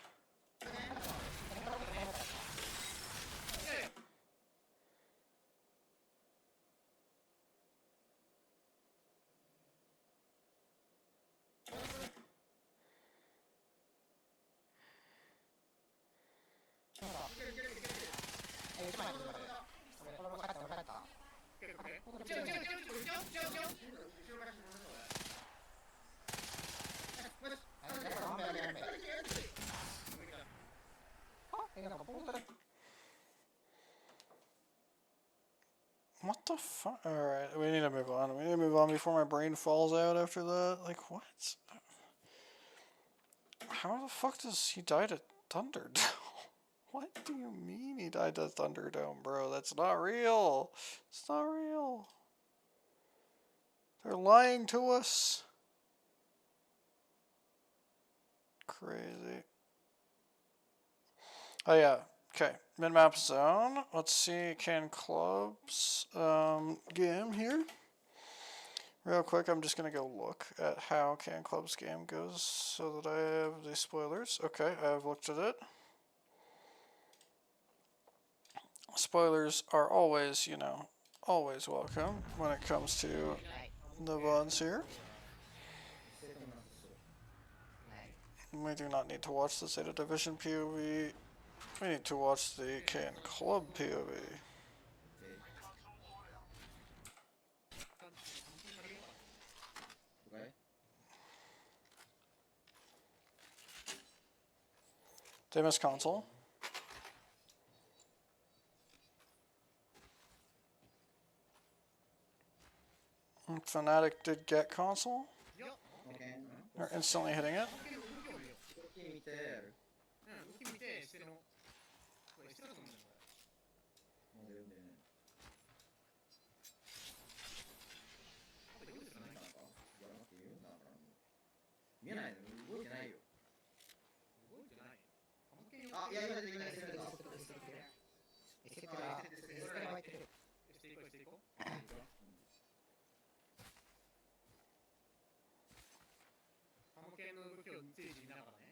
What the fuck? Alright, we need to move on. We need to move on before my brain falls out after that. Like, what? How the fuck does he die to Thunderdome? What do you mean he died to Thunderdome, bro? That's not real. It's not real. They're lying to us. Crazy. Oh yeah. Okay. Mid-map zone. Let's see KN Club's game here. Real quick, I'm just going to go look at how KN Club's game goes so that I have the spoilers. Okay, I've looked at it. Spoilers are always, you know, always welcome when it comes to the VODs here. ステートもなさそう。 We do not need to watch the Zeta Division POV. We need to watch the KN Club POV. Okay. They missed console. Fnatic did get console. Okay. They're instantly hitting it. 動き見てやる。うん、動き見て、しての。これ、してだと思うんだよ、これ。もう出るんだよね。あと、用意するのないかな。やらなくていいよ。だからもう。見えないの動いてないよ。動いてない。あ、いや、今出てきた。エスケトラ湧いてる。していこう、していこう。ハモ系の動きを随時見ながらね。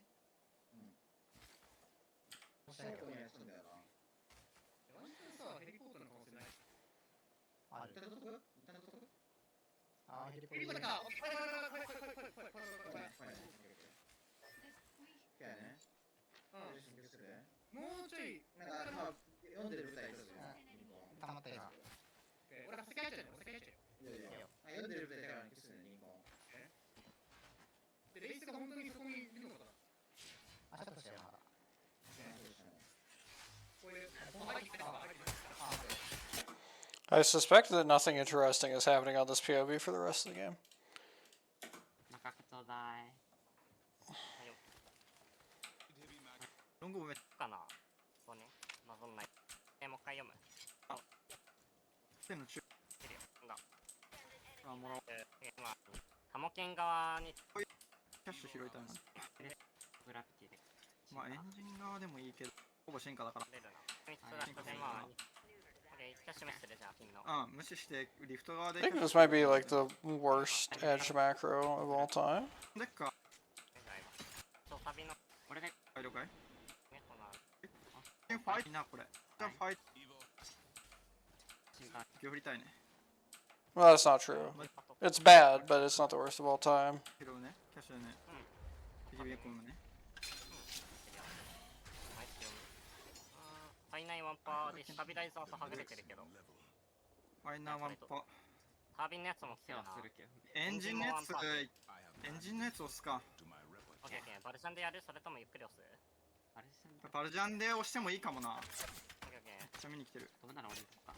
最後にやったんだよな。ワンチャンさ、ヘリポートの可能性ない。ある。一旦取っとく？一旦取っとく？あー、ヘリポヘリポートか。オッケーね。うん。進級するね。もうちょい。なんか今読んでる舞台一つです。溜まった今。俺が先入っちゃうね。俺先入っちゃうよ。いやいや。読んでる舞台だから消すね、リンコン。で、レイスが本当にそこにいるのかな。あ、ちょっとしてるまだ。こういう、入ってきたか、入ってきた。 I suspect that nothing interesting is happening on this POV for the rest of the game. 中くちょうだい。ロングもめっかな。そうね。謎のない。もう一回読む。ちゃの中。見るよ。なんだ。あ、もらおう。まあ、ハモケン側に。キャッシュ拾いたいな。グラフィティで。まあエンジン側でもいいけど、ほぼ進化だから。出るな。3つだったで、まあ。OK、キャッシュメッセでじゃあ、ピンの。うん、無視してリフト側で。 I think this might be like the worst edge macro of all time. でっか。そう、サビの。これで。了解。ね、この。ファイトな、これ。じゃあファイト。気を振りたいね。 Well, that's not true. It's bad, but it's not the worst of all time. 拾うね。キャッシュでね。TGB コムね。ファイナイワンパーでスタビライザーとはぐれてるけど。ファイナーワンパ。タービンのやつも来てるな。エンジンのやつ、エンジンのやつ押すか。オッケーオッケー、バルジャンでやる？それともゆっくり押す？バルジャンで押してもいいかもな。オッケーオッケー。めっちゃ見に来てる。飛ぶなら俺飛ぶか。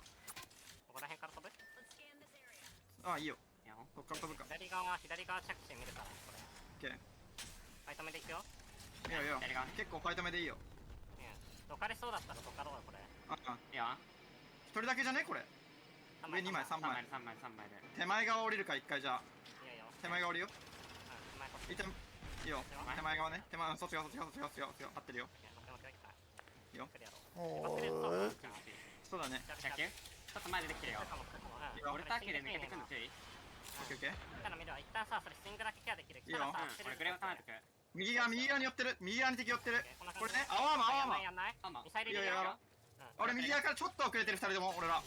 ここら辺から飛ぶ？あ、いいよ。こっから飛ぶか。左側着地見るからこれ。オッケー。ファイト目でいくよ。いいよいいよ。結構ファイト目でいいよ。どかれそうだったらどかろうよこれ。ああ。いや。一人だけじゃねこれ。上2枚3枚。で。手前側降りるか1回じゃあ。いいよ。手前側降りよ。いいよ。手前側ね。手前そっち側。合ってるよ。いいよ。What? そうだね。ちょっと前でできてるよ。俺ターキーで抜けてくの注意。オッケーオッケー。一旦さ、それスイングだけケアできる。いいよ。俺グレーを構えてく。右側に寄ってる。右側に敵寄ってる。これね。青山。ミサイル入れるよ。俺右側からちょっと遅れてる2人とも俺ら。い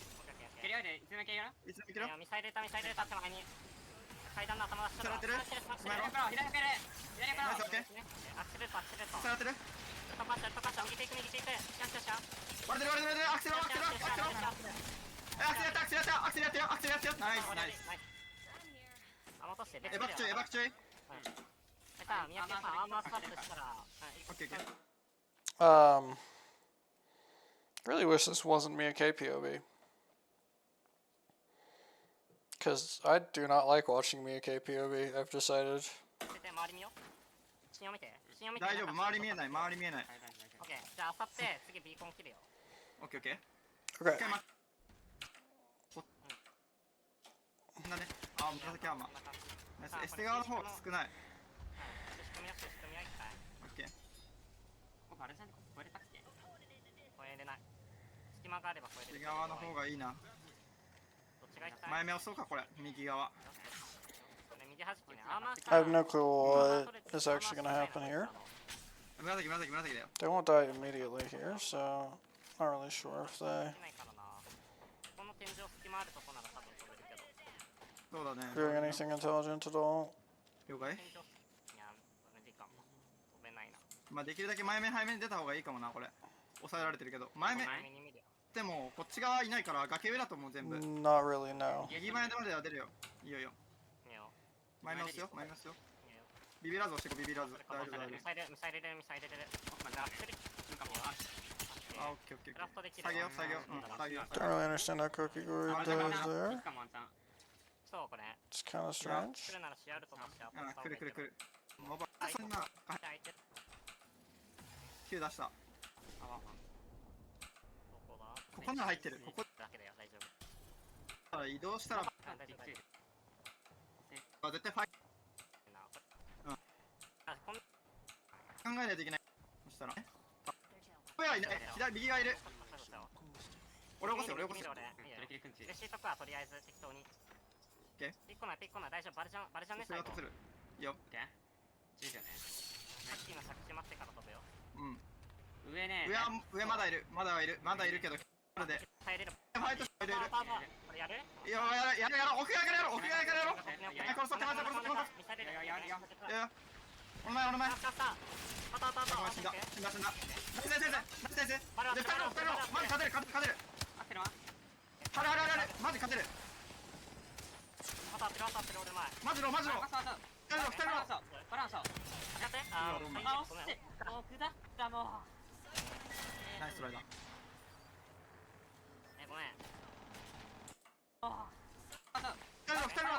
けるよで、いつ抜けるよ。いつ抜けるよ。ミサイル入れた手前に。階段の頭出してる。左抜ける。左抜ける。ナイスオッケー。アクセルと。下がってる。飛ばして右手行く。よし。割れてる。アクセルやってよ。ナイス。エバク注意。さあ、宮家さん、アーマースタッフしたら、オッケー。Really wish this wasn't me a KPOV. Because I do not like watching me a KPOV, I've decided. 周り見よ。信用見て。大丈夫、周り見えない。オッケー、じゃあ、あさって次ビーコン切るよ。オッケー。 Okay. なんだね。あ、紫アーマー。ナイス。エステ側の方少ない。仕組みは一回。オッケー。バルジャンで超えれたっけ？超えれない。隙間があれば超えれる。右側の方がいいな。どっちが行きたい？前目押そうか、これ。右側。右端っけね。アーマー I have no clue what is actually going to happen here. 紫だよ。 They won't die immediately here, so not really sure if they... この天井隙間あるとこなら多分飛べるけど。そうだね。 Doing anything intelligent at all? 了解。天井いや無理かも飛べないなまあできるだけ前面背面に出た方がいいかもなこれ。抑えられてるけど前面前に見るよでもこっち側いないから崖上だと思う全部。 Not really, no. 右前までは出るよ。いいよいいよ。見よ前面押すよ前面押すよ。見よビビらず押してこビビらず。これ大丈夫大丈ミサイルミサイル入れるミサイル入れるまあラップでいいかもよ夫。あオッケーオッケークラフトできる下げよう下げよう。うん下げよう。 Don't really understand how Kokigori does there. かもワンチャンそうこれ It's kind of 来 strange. るならシアルトとしてアポあ来る来る来る。モバはいそんな相手ど Q 出した。あワンワンこだここなら入ってる。ここだけだよ大丈夫から移動したらあ大丈夫大丈夫あ絶対ファイなうんあこん考えないといけない。そしたら上はいない。左右がいる。俺起こせ俺起こせ。見る俺いいよトレキリくんちレシートかとりあえず適当にオッケーピッコないピッコない大丈夫バレちゃんね最後それがとする。いいよ。オッケー10秒ねさっきの着地待ってから飛ぶようん。上ね上まだいるまだいるまだいるけどこれで耐えれるファイトしている。パーこれやるいややろう奥側からやろう奥側からやろう。殺そう手前手前手前。ミサイルいやお前お前。あったあったお前死んだ死んだ死んだ。先生バルで2人のマジ勝てる勝てる。合ってるわあれマジ勝てる。当たってる俺前マジのバランス2人のバランスやってあ押してもう下ったもうナイスライダー。ごめん2人の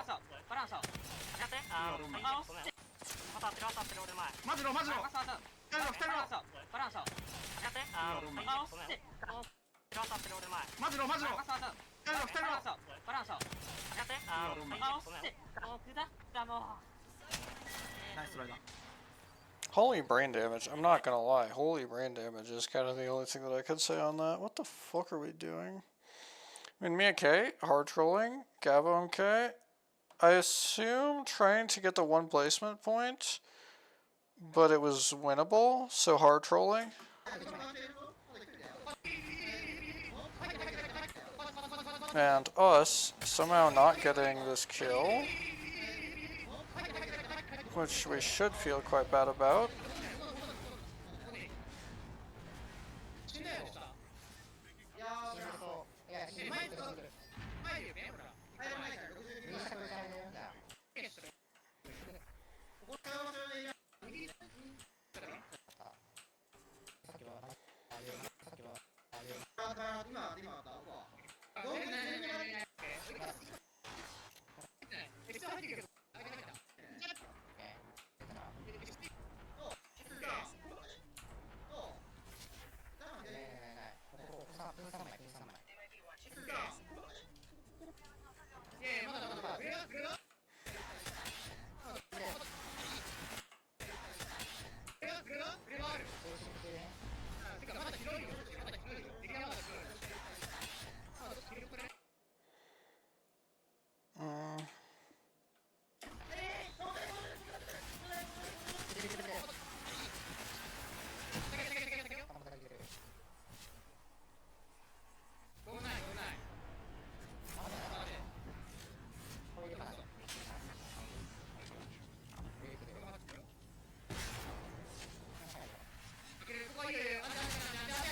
バランスやってごめん当たってる俺前マジの2人のバランスやってごめん当たってる俺前マジの2人のバランスやってごめんもう下ったもうナイスライダー。 Holy brain damage. I'm not gonna lie. Holy brain damage is kind of the only thing that I could say on that. What the fuck are we doing? I mean, me and K, hard trolling. Gavo and K. I assume trying to get the one placement point, but it was winnable, so hard trolling. And us somehow not getting this kill, which we should feel quite bad about.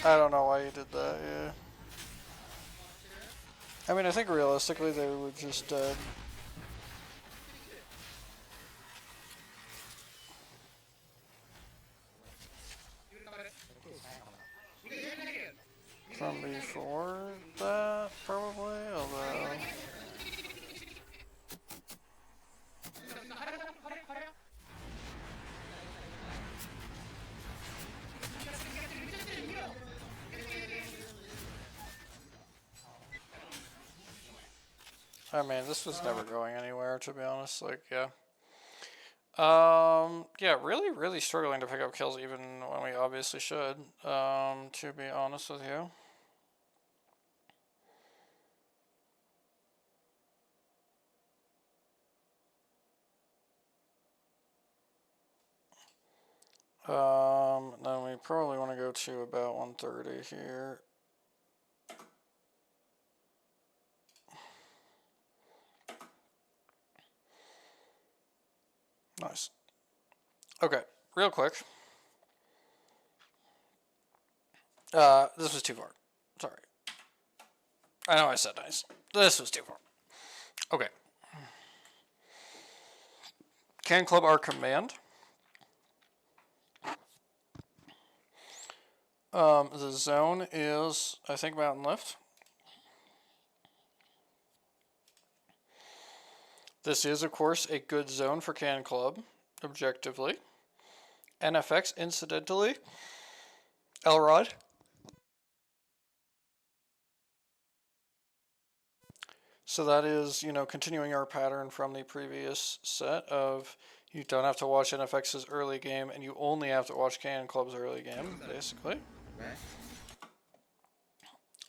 I don't know why you did that, yeah. I mean, I think realistically they were just dead. From before that, probably, although... I mean, this was never going anywhere, to be honest, like, yeah. Yeah, really struggling to pick up kills even when we obviously should, to be honest with you. Then we probably want to go to about 130 here. Nice. Okay, real quick. This was too far. Sorry. I know I said nice. This was too far. Okay. Can club our command. The zone is, I think, mountain lift. This is, of course, a good zone for Can Club, objectively. NFX, incidentally. Elrod. So that is, you know, continuing our pattern from the previous set of you don't have to watch NFX's early game and you only have to watch Can Club's early game, basically.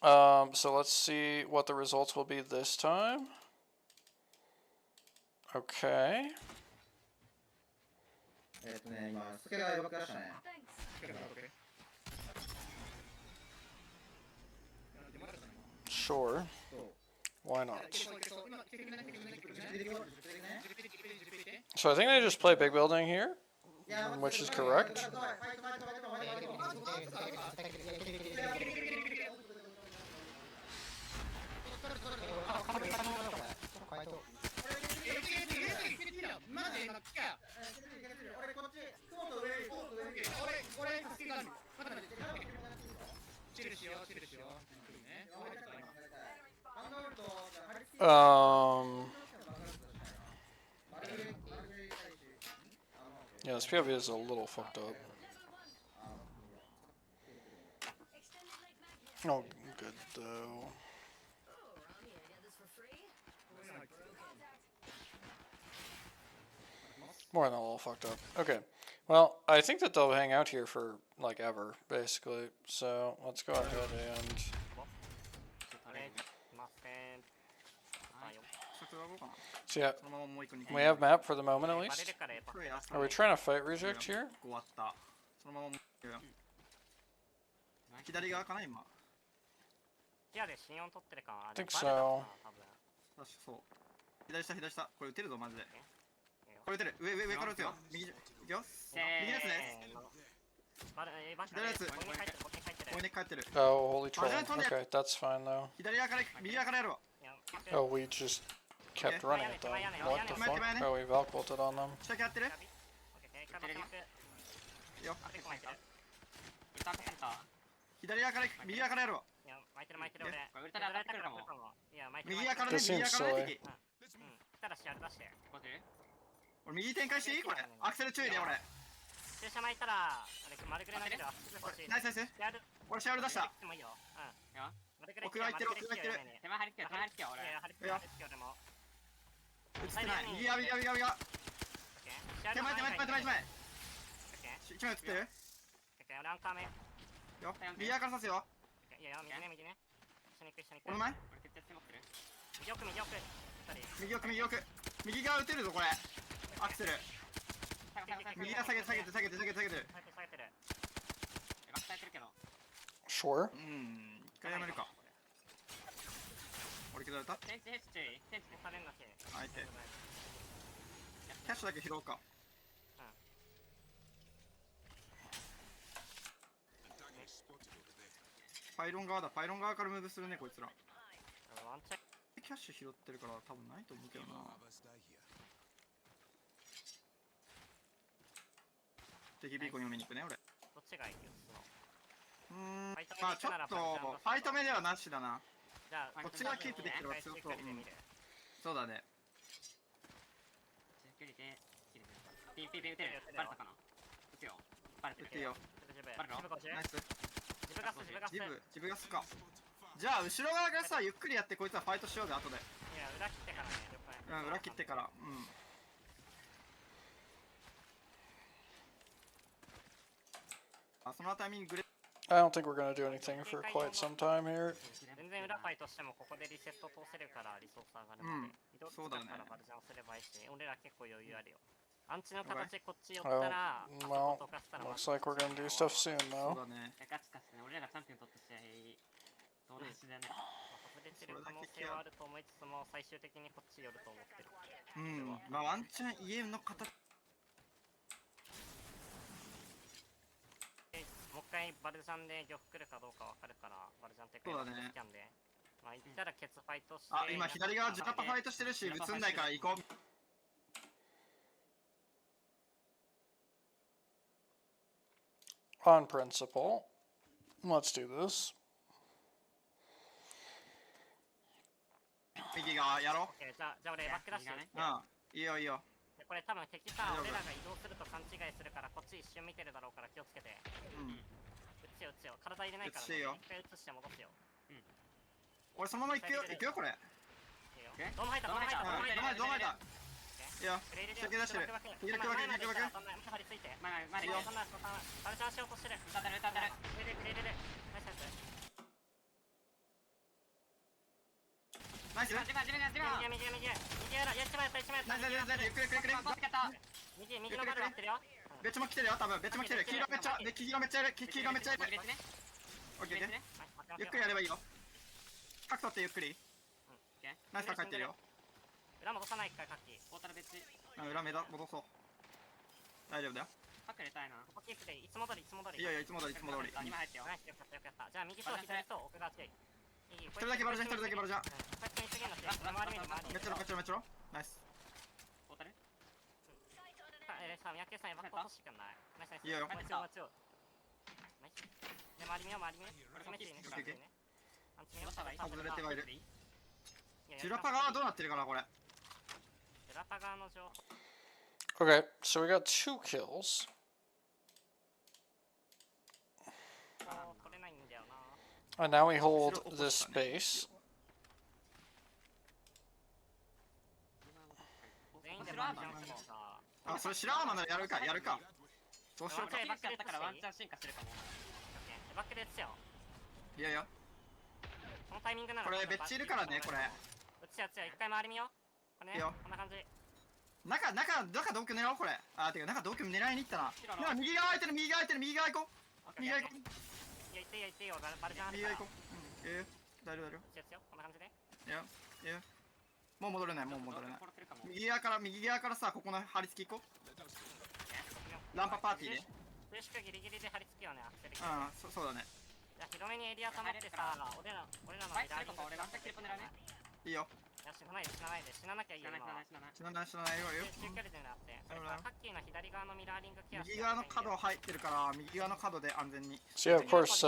So let's see what the results will be this time. Okay. 今、スケが動き出したね。 Sure. Why not? So I think they just play big building here, which is correct. Yeah, this POV is a little fucked up. Oh, good though. More than a little fucked up. Okay. Well, I think that they'll hang out here for, like, ever, basically. So, let's go ahead and... So yeah, we have map for the moment at least. Are we trying to fight reject here? I think so. 左下左下これ打てるぞマジでこれ打てる上から打つよ右いくよ右ですね左やつここに帰ってる Oh, holy troll. Okay, that's fine though. 左側から右側からやるわ Oh, we just kept running at them. What the fuck? Oh, we Valk bolted on them. 下やってるよ左側から右側からやるわ右側からね This 右 seems 側からね silly. 敵俺右展開していいこれアクセル注意で俺ナイスナイス俺シャール出した奥側行ってる奥側行ってる映ってない右側右側右側右側手前一枚映ってるよ右側から刺すよ俺の前右奥右側撃てるぞこれアクセル右側下げて Sure. 一回やめるか俺削られた相手キャッシュだけ拾うかパイロン側からムーブするねこいつらキャッシュ拾ってるから多分ないと思うけどな敵ビーコン読みに行くね俺まあちょっとファイト目ではなしだなこっち側キープできれば強そうそうだねピン打てるバレたかな打つよバレてる打ってよナイスジブガスかじゃあ後ろ側がさゆっくりやってこいつはファイトしようぜ後でいや裏切ってからね裏切ってからそのタイミンググレ I don't think we're gonna do anything for quite some time here. 全然裏ファイトしてもここでリセット通せるからリソース上がるので移動したからバルジャンすればいいし俺ら結構余裕あるよアンチの形こっち寄ったら Well, looks like we're gonna do stuff soon そう though. だねガチかっすね俺らがチャンピオン取った試合どうなしだね外れてる可能性はあると思いつつも最終的にこっち寄ると思ってるまあワンチャン家の形回バルジャンで玉来るかどうかわかるから、バルジャンってかスキャンで。まあ行ったらケツファイトして。あ、今左側ジュラパファイトしてるし、映んないから行こう。On principle, let's do this. 右側やろう。じゃあ俺バックダッシュ。うん、いいよいいよ。これ多分敵さ、俺らが移動すると勘違いするから、こっち一瞬見てるだろうから気をつけて。うん。撃つよ撃つよ。体入れないから撃つよ。一回撃つして戻すよ。俺そのまま行くよ、行くよこれ。ドーム入ったドーム入ったドーム入った。どうまいだ。いや、先出してる。右だけ分け、右だけ分け。張り付いて。まだいいよ。バルチャーしようとしてる。歌ってる歌ってる。入れる。ナイスナイス。ナイス。右やら、やっちまえた、ナイス、ゆっくり。右のバル待ってるよ。ベッチも来てるよ、多分ベッチも来てる。黄色めっちゃいる。黄色めっちゃいる。オッケー。ゆっくりやればいいよ。角取ってゆっくり。ナイス角入ってるよ。裏戻さないか、カッキー。大田の別地。裏目だ、戻そう。大丈夫だよ。隠れたいな。ここキープでいつも通り。いやいや、いつも通り。今入ったよ。ナイスよかった。じゃあ右と左と奥側強い。一人だけバルジャン。こいつ見すぎんのして。周り見る。めっちゃナイス。大田ね。さあ、三宅さん、バック落としてくんない。ナイス。いいよ。ナイス。で、周り見よ。これ決めていいね。外れてはいる。ジュラパ側どうなってるかな、これ。ジュラパ側の情報。Okay, so we got 2 kills. 取れないんだよな。And now we hold this base. 全員でバルジャンしてもさ。あ、それ白浜ならやるか。どうしようか。バックやったからワンチャン進化するかも。バックで撃つよ。いやいや。このタイミングならこれベッチいるからね、これ。撃つよ。一回周り見よ。これね、こんな感じ。中同居狙おうこれ。あ、てか中同居狙いに行ったな。右側空いてる。右側行こう。いや、行っていいよ。バルジャンあるから。右側行こう。大丈夫。撃つよ。こんな感じで。いや。もう戻れない。右側からさ、ここの張り付き行こう。ランパパーティーね。フシクギリギリで張り付きよね、アクセル。そうだね。じゃあ広めにエリア保ってさ、俺らのミラーリング俺ワンチャンキルポ狙うね。いいよ。死なないで死ななきゃいいよ。死なないよ。中距離で狙って。カッキーの左側のミラーリングケアして。右側の角入ってるから右側の角で安全に。So yeah, of course,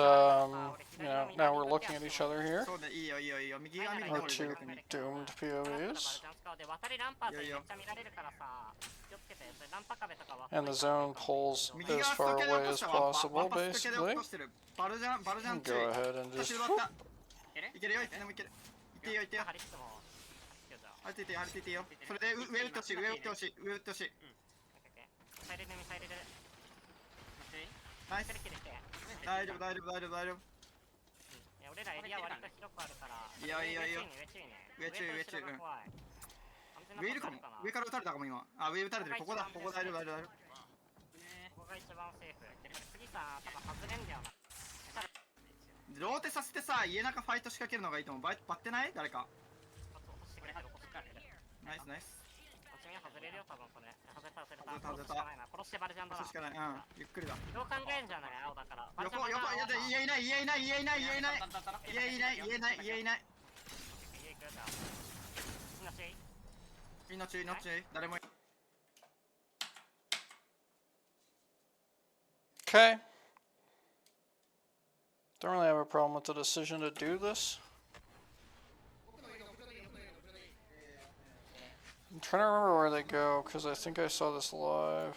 now we're looking at each other here. そうでいいよ。右側見る Our と 2 doomed POVs. で渡りランパーとめっちゃ見られるからさ、気をつけて。ランパ壁とかは。 And the zone pulls as far away as possible, basically. バルジャン Go ahead and just... いけるよ、いつでもいける。いっていいよ。張り付いていいよ。それで上打ってほしい。ミサイルナイス。大丈夫。俺らエリア割と広くあるから。いや。上注意。上いるかも。上から撃たれたかも今。あ、上撃たれてる。ここ大丈夫。ここが一番セーフ。次さ、多分外れんだよな。ローテさせてさ、家中ファイト仕掛けるのがいいと思う。バッテない誰か。ナイス。外れるよ、多分これ。外れた。殺してバルジャンだな。しかない。ゆっくりだ。どう考えんじゃない青だから。横、いやいない。家行くよ、じゃあ。命、誰もい。 Okay. Don't really have a problem with the decision to do this. I'm trying to remember where they go, because I think I saw this live.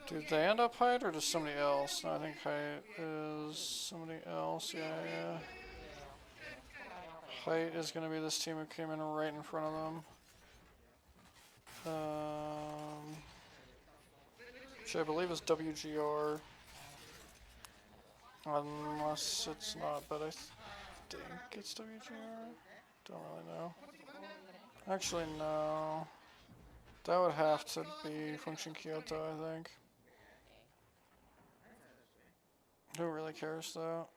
Did they end up height, or just somebody else? No, I think height is somebody else, yeah. Height is going to be this team who came in right in front of them. Which I believe is WGR. Unless it's not, but I think it's WGR. Don't really know. Actually, no. That would have to be Function Kyoto, I think. Who really cares, though?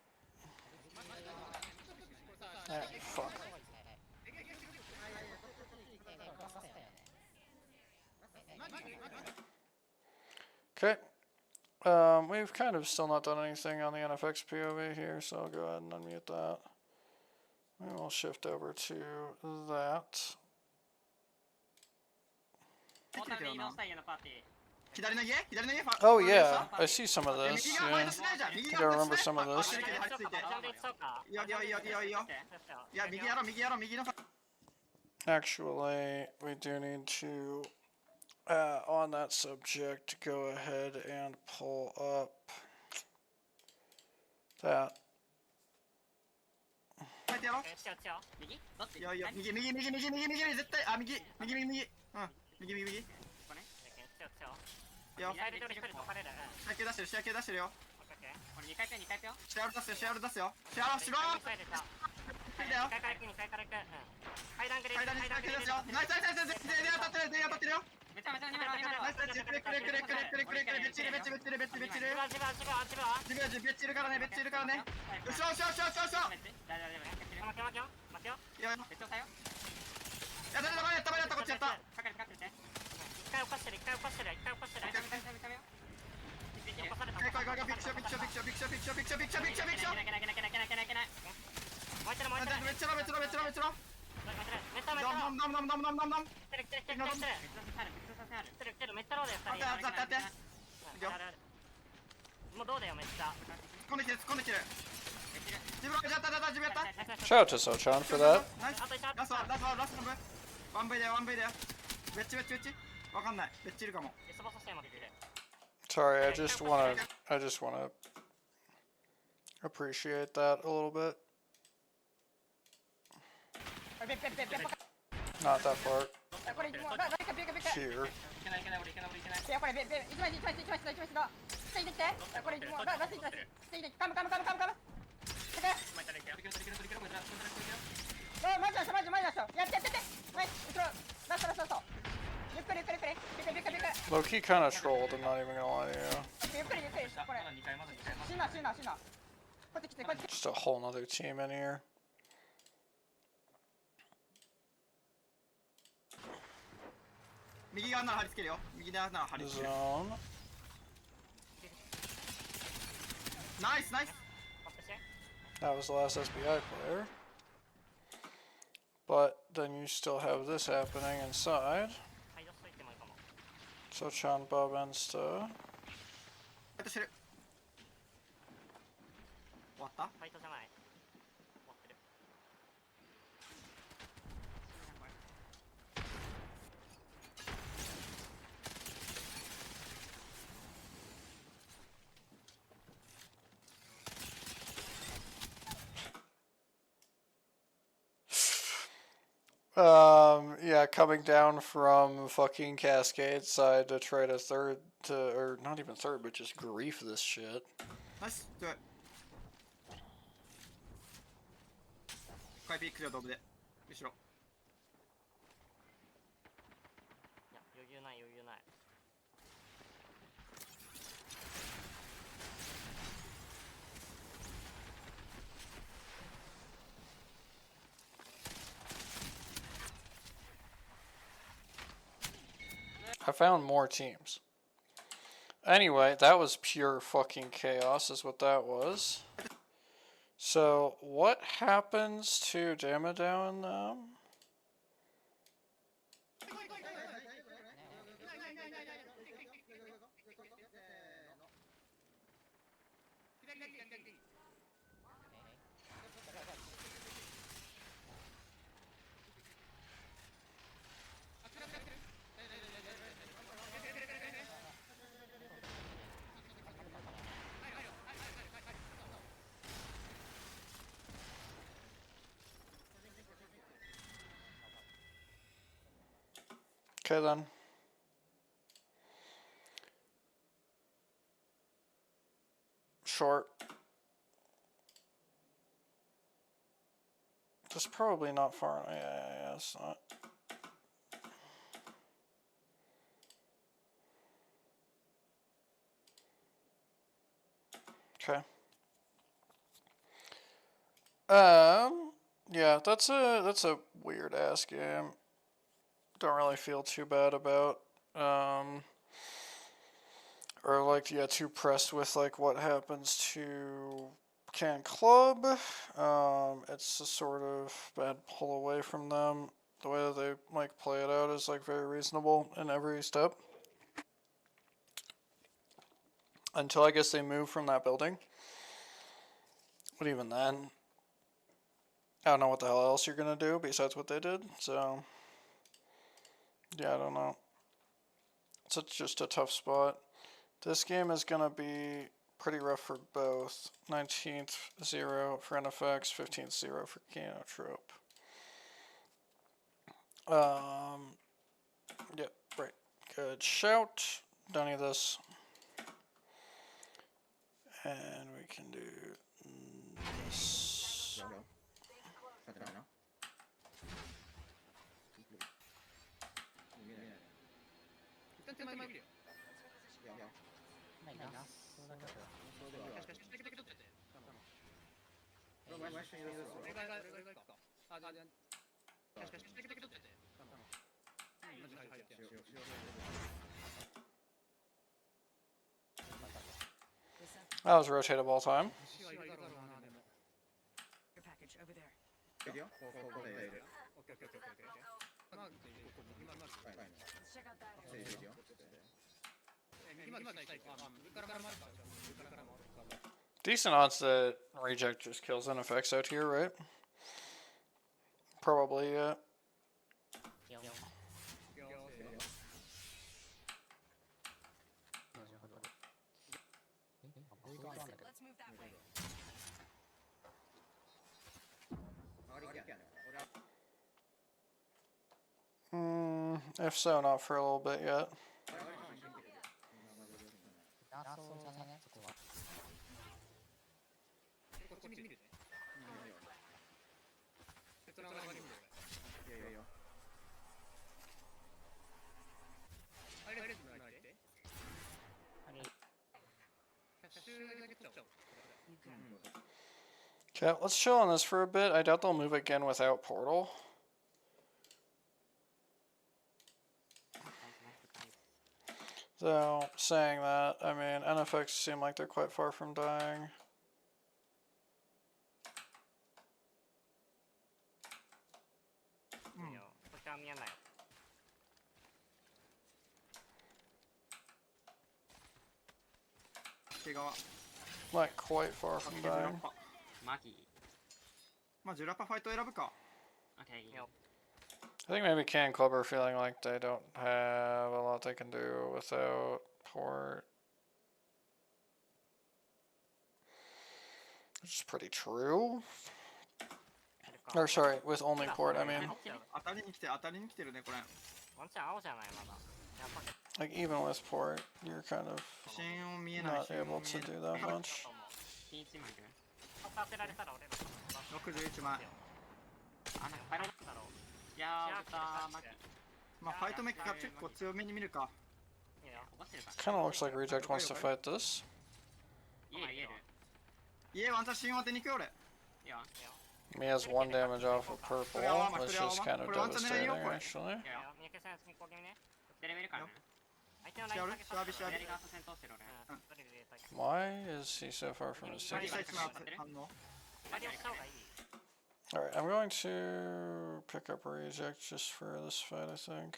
Ah, fuck. Okay. We've kind of still not done anything on the NFX POV here, so I'll go ahead and unmute that. And we'll shift over to that. 大谷で移動したいようなパーティー。 左の家左の家 Oh yeah, I see some of 右 this. 側ファイ Yeah, トしないじゃん右 I 側 gotta ファイト remember し some ない of あ this. ついてるついてジャンプいっちゃうか。いいよいいよいいよいいよいいよいや右やろう右やろう右のファイト Actually, we do need to, on that subject, go ahead and pull up that. ファイトやろう違う違う。右どっちいやいや右右右右右右絶対あ右右右右うん右右右いここね。違う違う。いよサイド一人解かれる。試合系出してる試合系出してるよオッケー。これ2回ペン2回ペンよ。試合出すよ試合出すよ試合しろミサイルだ。いだよ2回から行く2回から行く。階段グレー階段に試合系出すよナイスナイスナイス全然当たってる全然当たってるよめちゃめちゃ2枚2枚ナイスナイスくれくれくれくれくれくれくれべっちりべっちりべっちりべっちりべっちり自分自分自分自分。自分べっちりからねべっちりからね後ろ後ろ後ろ後ろ後ろ大丈夫負け負け負けよ。いやい別をさよ。やったやったやったこっちやったかかるかかってて。一回起こしてる一回起こしてる一回起こしてる。めちゃめちゃめちゃめちゃよ。起こされた。来い来い来いビクショビクショビクショビクショビクショビクショビクショビクショビクショけないけないけないけないけないけない。燃えてる燃えてる。めっちゃろめっちゃろめっちゃろめっちゃろめっちゃめっちゃ。ノンノンノンノンノンノンノン来てる来てる来てる来てる。来てる来てるめっちゃローだよ2人。当たってもうどうだよめっちゃ。突っ込んできてる突っ込んできてる自分やった自分やった Shout out to Sochan for that. ナイスラストラストの分ワンベイだよワンベイだよベッチベッチベッチわかんないベッチいるかも デスボスしてもできる。 Sorry, I just wanna appreciate that a little bit. Not that part. これもう誰かビクビク Here. いけないいけない俺いけない俺いけない。いやこれ一枚一枚一枚一枚一枚ついてきてこれもうラスト一枚ついてきてカムカムカムカムカムつけ前からいけるいけるいけるいけるこれだこれだこれマジマジマジマジやってやってやってナイス後ろラストラストラストゆっくりゆっくりゆっくりビクビクビク Low key kind of trolled, I'm not even gonna lie to you. ゆっくりゆっくりこれまだ2回まだ2回まだ。死な死な死なこうやって来てこうやって Just a whole nother team in here. 右側なら貼り付けるよ右側なら貼り付ける Zone. ナイスナイス That was the last SBI player. But then you still have this happening inside. はい出しといてもいいかも。 Sochan Bob Ensta. ファイトしてる終わったファイトじゃない。終わってる。 Yeah, coming down from fucking Cascade side to try to third to, or not even third, but just grief this shit. ナイスどう回ピックでドブで後ろいや余裕ない余裕ない。 I found more teams. Anyway, that was pure fucking chaos is what that was. So, what happens to Damodao and them? Okay then. Short. That's probably not far. Yeah, it's not. Okay. Yeah, that's a weird ass game. Don't really feel too bad about. are like, yeah, too pressed with like what happens to Can Club. It's a sort of bad pull away from them. The way that they like play it out is like very reasonable in every step. Until I guess they move from that building. But even then, I don't know what the hell else you're gonna do besides what they did. So yeah, I don't know. It's just a tough spot. This game is gonna be pretty rough for both. 19th 0 for NFX, 15th 0 for Trope. Yeah, right. Good shout. Don't need this. And we can do this. That was rotatable time. Your package over there. Video? Let's check out that. Decent odds that Reject just kills NFX out here, right? Probably, yeah. Let's move that way. If so, not for a little bit yet. Okay, let's chill on this for a bit. I doubt they'll move again without Portal. So, saying that, I mean, NFX seem like they're quite far from dying. Like, quite far from dying. まあジュラパファイト選ぶか。 I think maybe Can Club are feeling like they don't have a lot they can do without Port. Which is pretty true. Or sorry, with only Port, I mean. 当たりに来てるねこれ。 Like even with Port, you're kind of 支援を見えない。 not able to do that much. 61枚。まあファイトメッカ結構強めに見るか。 Kind of looks like Reject wants to fight this. 家ワンチャン支援当てに行くよ俺。 He has 1 damage off of purple, which is kind of devastating actually. シャービシャービ。 Why is he so far from his シャービ team? シャービ反応。 Alright, I'm going to pick up Reject just for this fight, I think.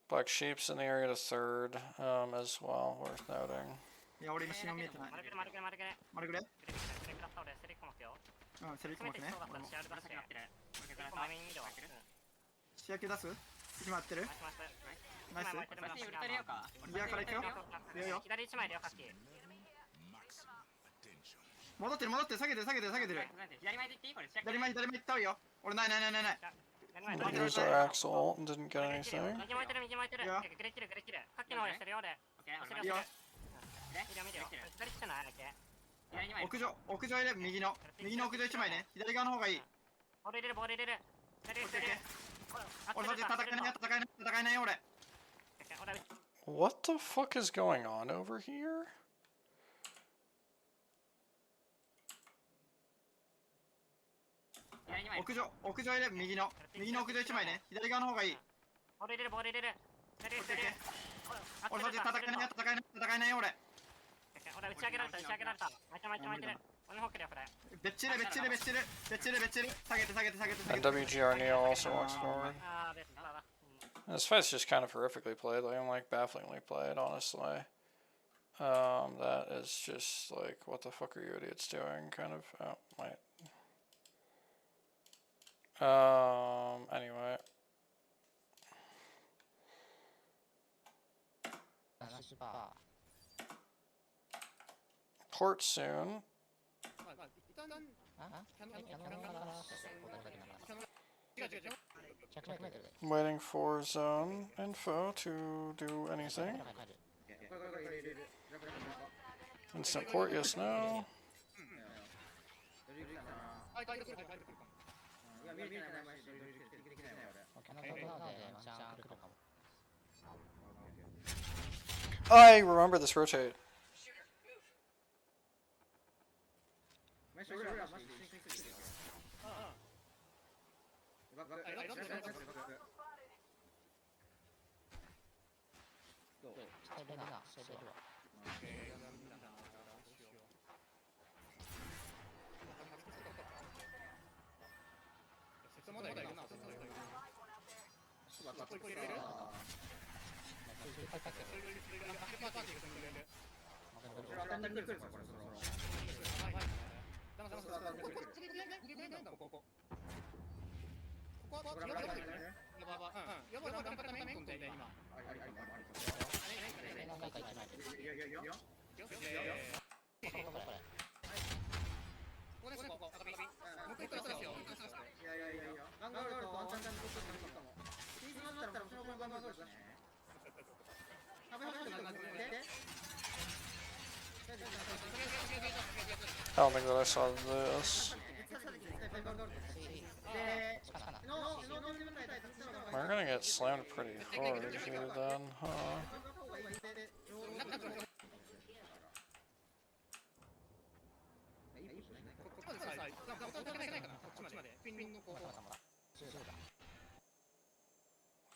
Black Sheep's in the area to 3rd as well, worth noting. いや俺今支援見えてない。丸くれ？うんセリコ巻くね。試薬出す？今やってる？ナイス。ギアから行くよ。いいよ。戻ってる下げてる。左前行った方がいいよ。俺ない。 Used our Axel and didn't get anything. 屋上入れ右の屋上1枚ね。左側の方がいい。俺そっち戦えないよ俺。 What the fuck is going on over here?屋上入れ右の屋上1枚ね。左側の方がいい。俺そっちジ戦えない俺。俺打ち上げられた、打ち上げられた。巻いてる巻いてる巻いてる。俺の方来るよ、これ。べっちりべっちりべっちりべっちりべっちり。下げて下げて下げて下 And げて。 WGR Neil also walks forward. あー、ベストだ。This fight's just kind of horrifically played, like, I'm like bafflingly played, honestly. That is just like, what the fuck are you idiots doing, kind of. Oh, wait. Anyway. Port soon. Waiting for zone info to do anything. Instant port, yes, no. I remember this rotate. I don't think that I saw this. We're gonna get slammed pretty hard here then, huh?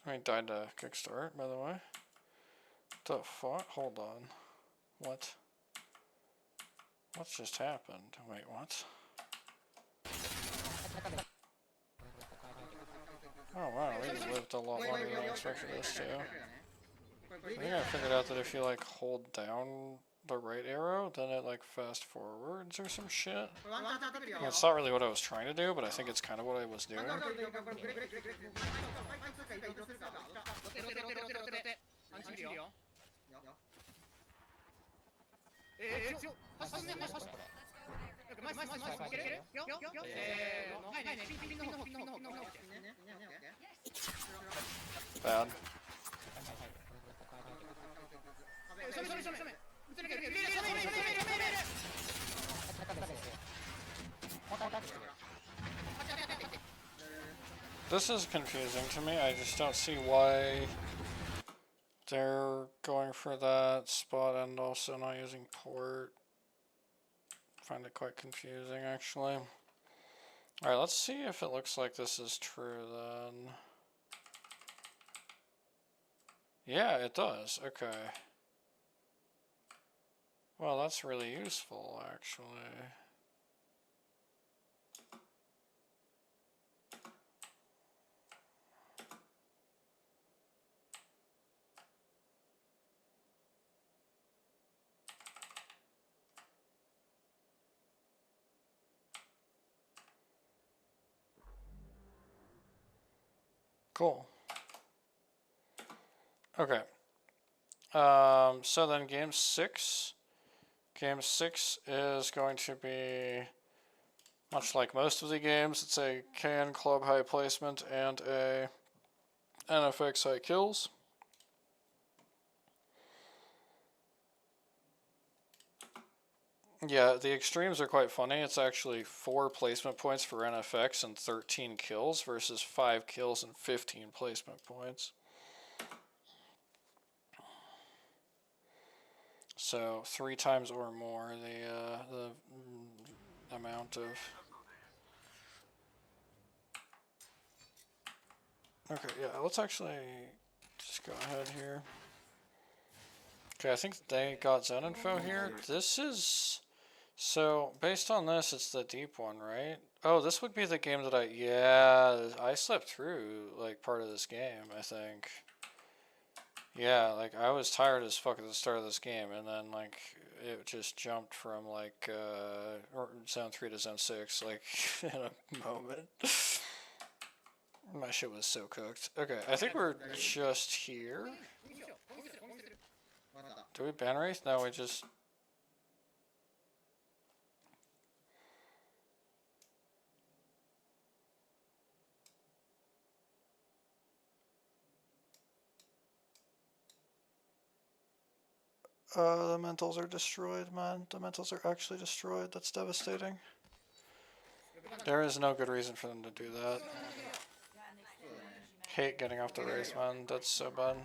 I died to kickstart, by the way. The fuck? Hold on. What? What just happened? Wait, what? Oh wow, we lived a lot longer than I expected this to. I think I figured out that if you like hold down the right arrow, then it like fast forwards or some shit. Well, it's not really what I was trying to do, but I think it's kind of what I was doing. Bad. This is confusing to me. I just don't see why they're going for that spot and also not using port. Find it quite confusing, actually. Alright, let's see if it looks like this is true then. Yeah, it does. Okay. Well, that's really useful, actually. Cool. Okay. So then game 6. Game 6 is going to be much like most of the games. It's a KN club high placement and a NFX high kills. Yeah, the extremes are quite funny. It's actually 4 placement points for NFX and 13 kills versus 5 kills and 15 placement points. So 3 times or more the amount of. Okay, yeah, let's actually just go ahead here. Okay, I think they got zone info here. This is... So, based on this, it's the deep one, right? Oh, this would be the game that I slept through, like, part of this game, I think. Yeah, like, I was tired as fuck at the start of this game, and then, like, it just jumped from, like, zone 3 to zone 6, like, in a moment. My shit was so cooked. Okay, I think we're just here. Do we ban race? No, we just... the mentals are destroyed, man. The mentals are actually destroyed. That's devastating. There is no good reason for them to do that. Hate getting off the race, man. That's so bad.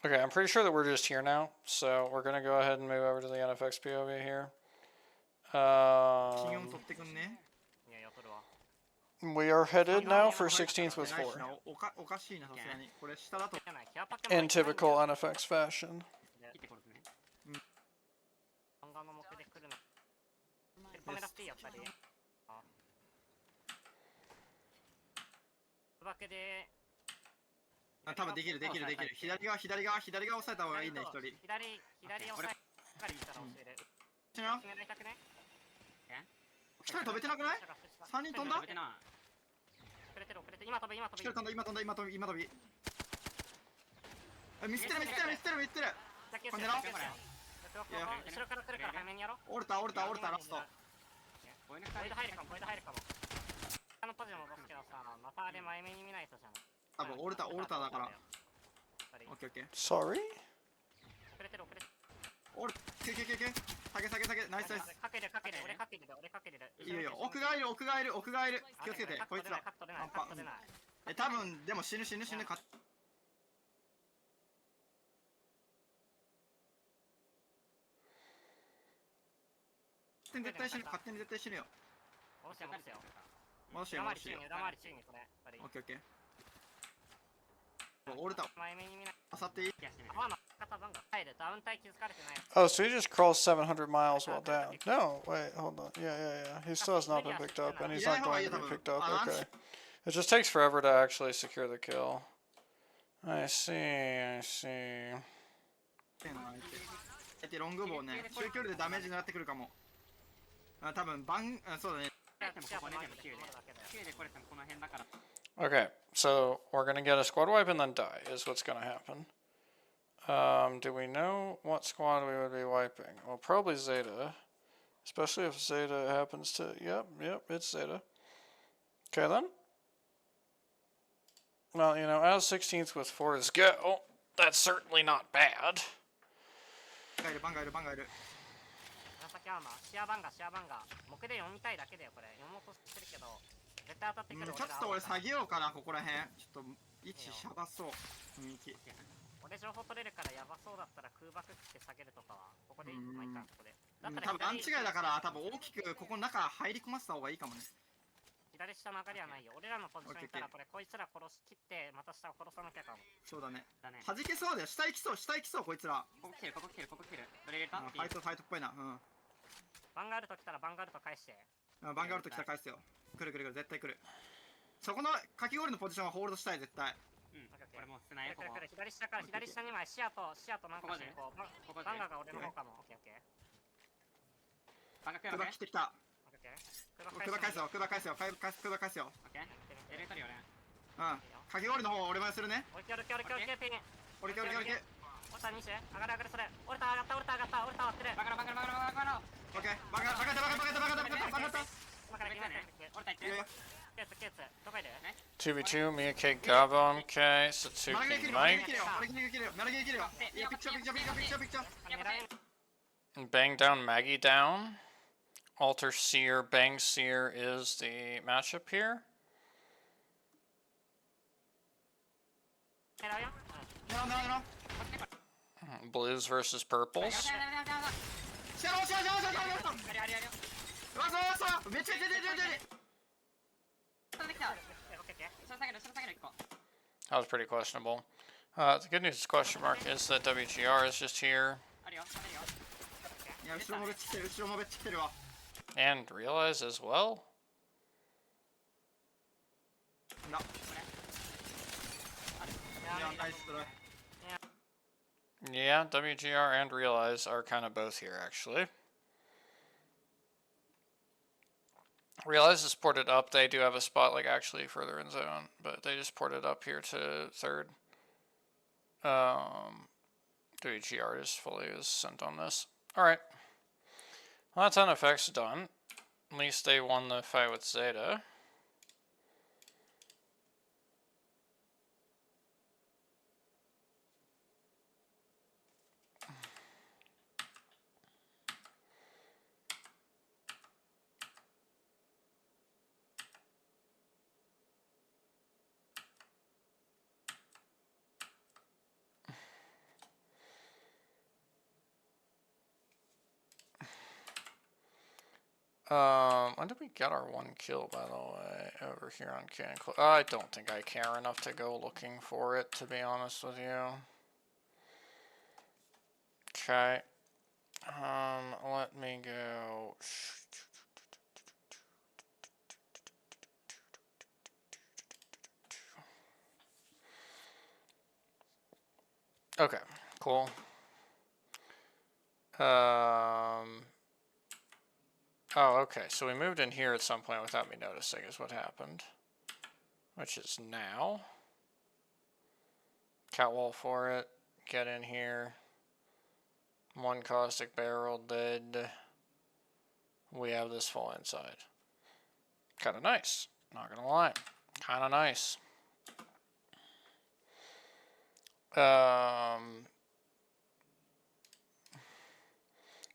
Okay, I'm pretty sure that we're just here now, so we're gonna go ahead and move over to the NFX POV here. We are headed now for 16th with 4. In typical NFX fashion. Sorry? Oh, so he just crawls 700 miles while down. No, wait, hold on. Yeah. He still has not been picked up, and he's not going to be picked up. Okay. It just takes forever to actually secure the kill. I see. Okay, so we're gonna get a squad wipe and then die is what's gonna happen. Do we know what squad we would be wiping? Well, probably Zeta. Especially if Zeta happens to... Yep, it's Zeta. Okay, then. Well, you know, as 16th with 4s go, that's certainly not bad. Two v two, Mia K Gabon, okay, Satsuki Mike. Bang down, Maggie down. Alter Seer, Bang Seer is the matchup here. 狙うよ。狙う狙う狙う。 Blues versus purples. しやろうしやろうしやろうしやろうしやろう。あれあれあれ。わそうそう。めっちゃ出てる出てる。飛んできた。オッケーオッケー。下下げる下げる1個。 That was pretty questionable. The good news question mark is that WGR is just here. あるよあるよ。いや後ろもめっちゃ来てる後ろもめっちゃ来てるわ。 And realize as well. な。いやナイストライ。 Yeah, WGR and realize are kind of both here actually. Realize is ported up. They do have a spot like actually further in zone, but they just ported up here to third. WGR is fully is sent on this. Alright. Well, that's NFX done. At least they won the fight with Zeta. When did we get our 1 kill, by the way, over here on KNC? I don't think I care enough to go looking for it, to be honest with you. Okay. Let me go. Okay, cool. Oh, okay, so we moved in here at some point without me noticing is what happened. Which is now. Catwall for it. Get in here. 1 caustic barrel dead. We have this full inside. Kinda nice. Not gonna lie. Kinda nice.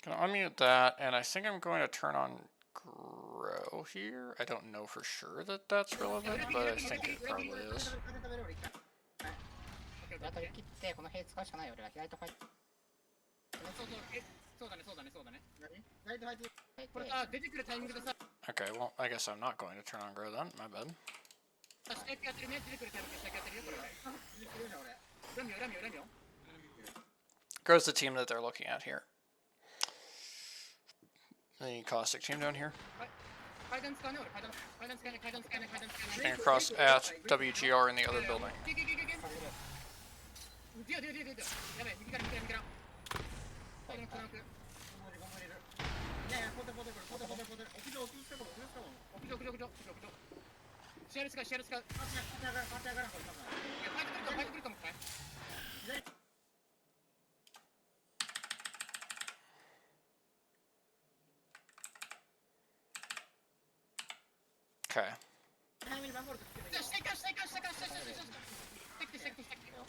Gonna unmute that, and I think I'm going to turn on grow here. I don't know for sure that that's relevant, but I think it probably is. あと切ってこの塀使うしかないよ俺ら。ライトファイト。そうだねそうだねそうだね。ライトファイト。これさ出てくるタイミングでさ。 Okay, well, I guess I'm not going to turn on grow then. My bad. 下役やってるね出てくるタイミングで下役やってるよこれ。恨みよ恨みよ恨みよ。 Grow's the team that they're looking at here. The caustic team down here. 階段使うね俺階段使えない階段使えない階段使えない。 And across at WGR in the other building. 出よやべえ右から右から。階段使う。いやいやポテポテこれポテポテ屋上しかも屋上。シェアル使う。パッチ上がらんこれ多分。いやファイト来るかもかい。 Okay. 下行こ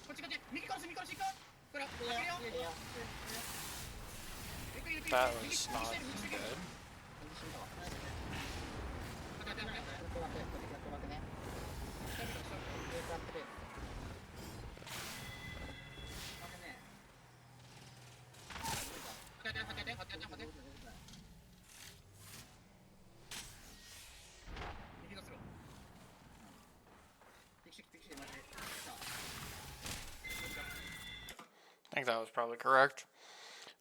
っち右から行こう。これ開けるよ。 That was not good. I think that was probably correct.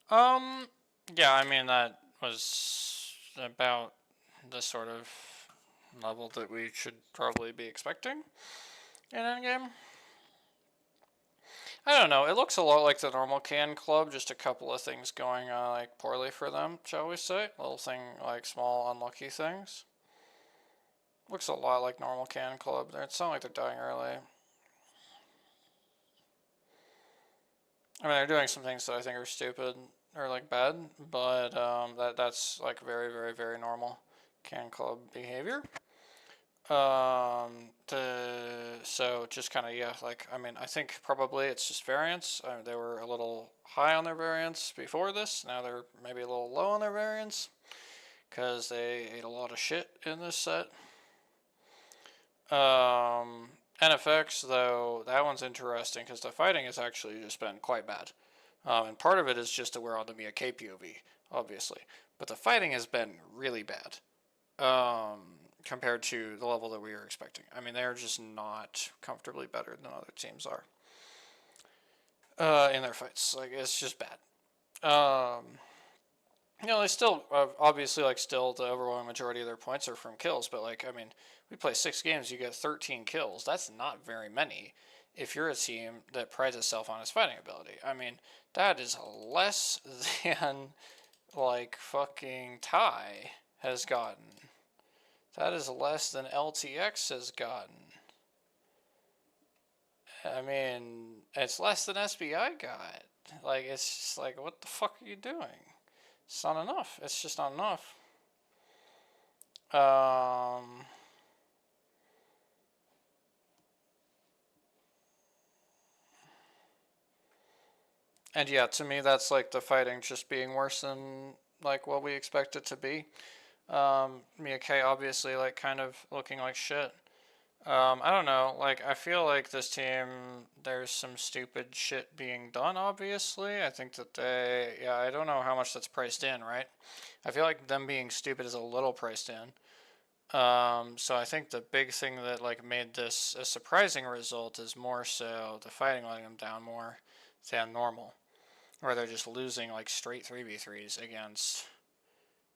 Yeah, I mean, that was about the sort of level that we should probably be expecting in endgame. I don't know, it looks a lot like the normal can club, just a couple of things going like poorly for them, shall we say. Little thing, like small unlucky things. Looks a lot like normal can club. It's not like they're dying early. I mean, they're doing some things that I think are stupid or like bad, but that's like very, very, very normal can club behavior. So just kind of, yeah, like, I mean, I think probably it's just variance. They were a little high on their variance before this. Now they're maybe a little low on their variance because they ate a lot of shit in this set. NFX, though, that one's interesting because the fighting has actually just been quite bad. And part of it is just that we're on the Mia K POV, obviously. But the fighting has been really bad compared to the level that we were expecting. I mean, they're just not comfortably better than other teams are in their fights. Like, it's just bad. You know, they still, obviously, like, still the overwhelming majority of their points are from kills. But, like, I mean, we play 6 games, you get 13 kills. That's not very many if you're a team that prides itself on its fighting ability. I mean, that is less than, like, fucking Ty has gotten. That is less than LTX has gotten. I mean, it's less than SBI got. Like, it's just like, what the fuck are you doing? It's not enough. It's just not enough. And yeah, to me, that's like the fighting just being worse than like what we expect it to be. Mia K obviously like kind of looking like shit. I don't know, like, I feel like this team, there's some stupid shit being done, obviously. I think that yeah, I don't know how much that's priced in, right? I feel like them being stupid is a little priced in. So I think the big thing that, like, made this a surprising result is more so the fighting letting them down more than normal. Or they're just losing, like, straight 3v3s against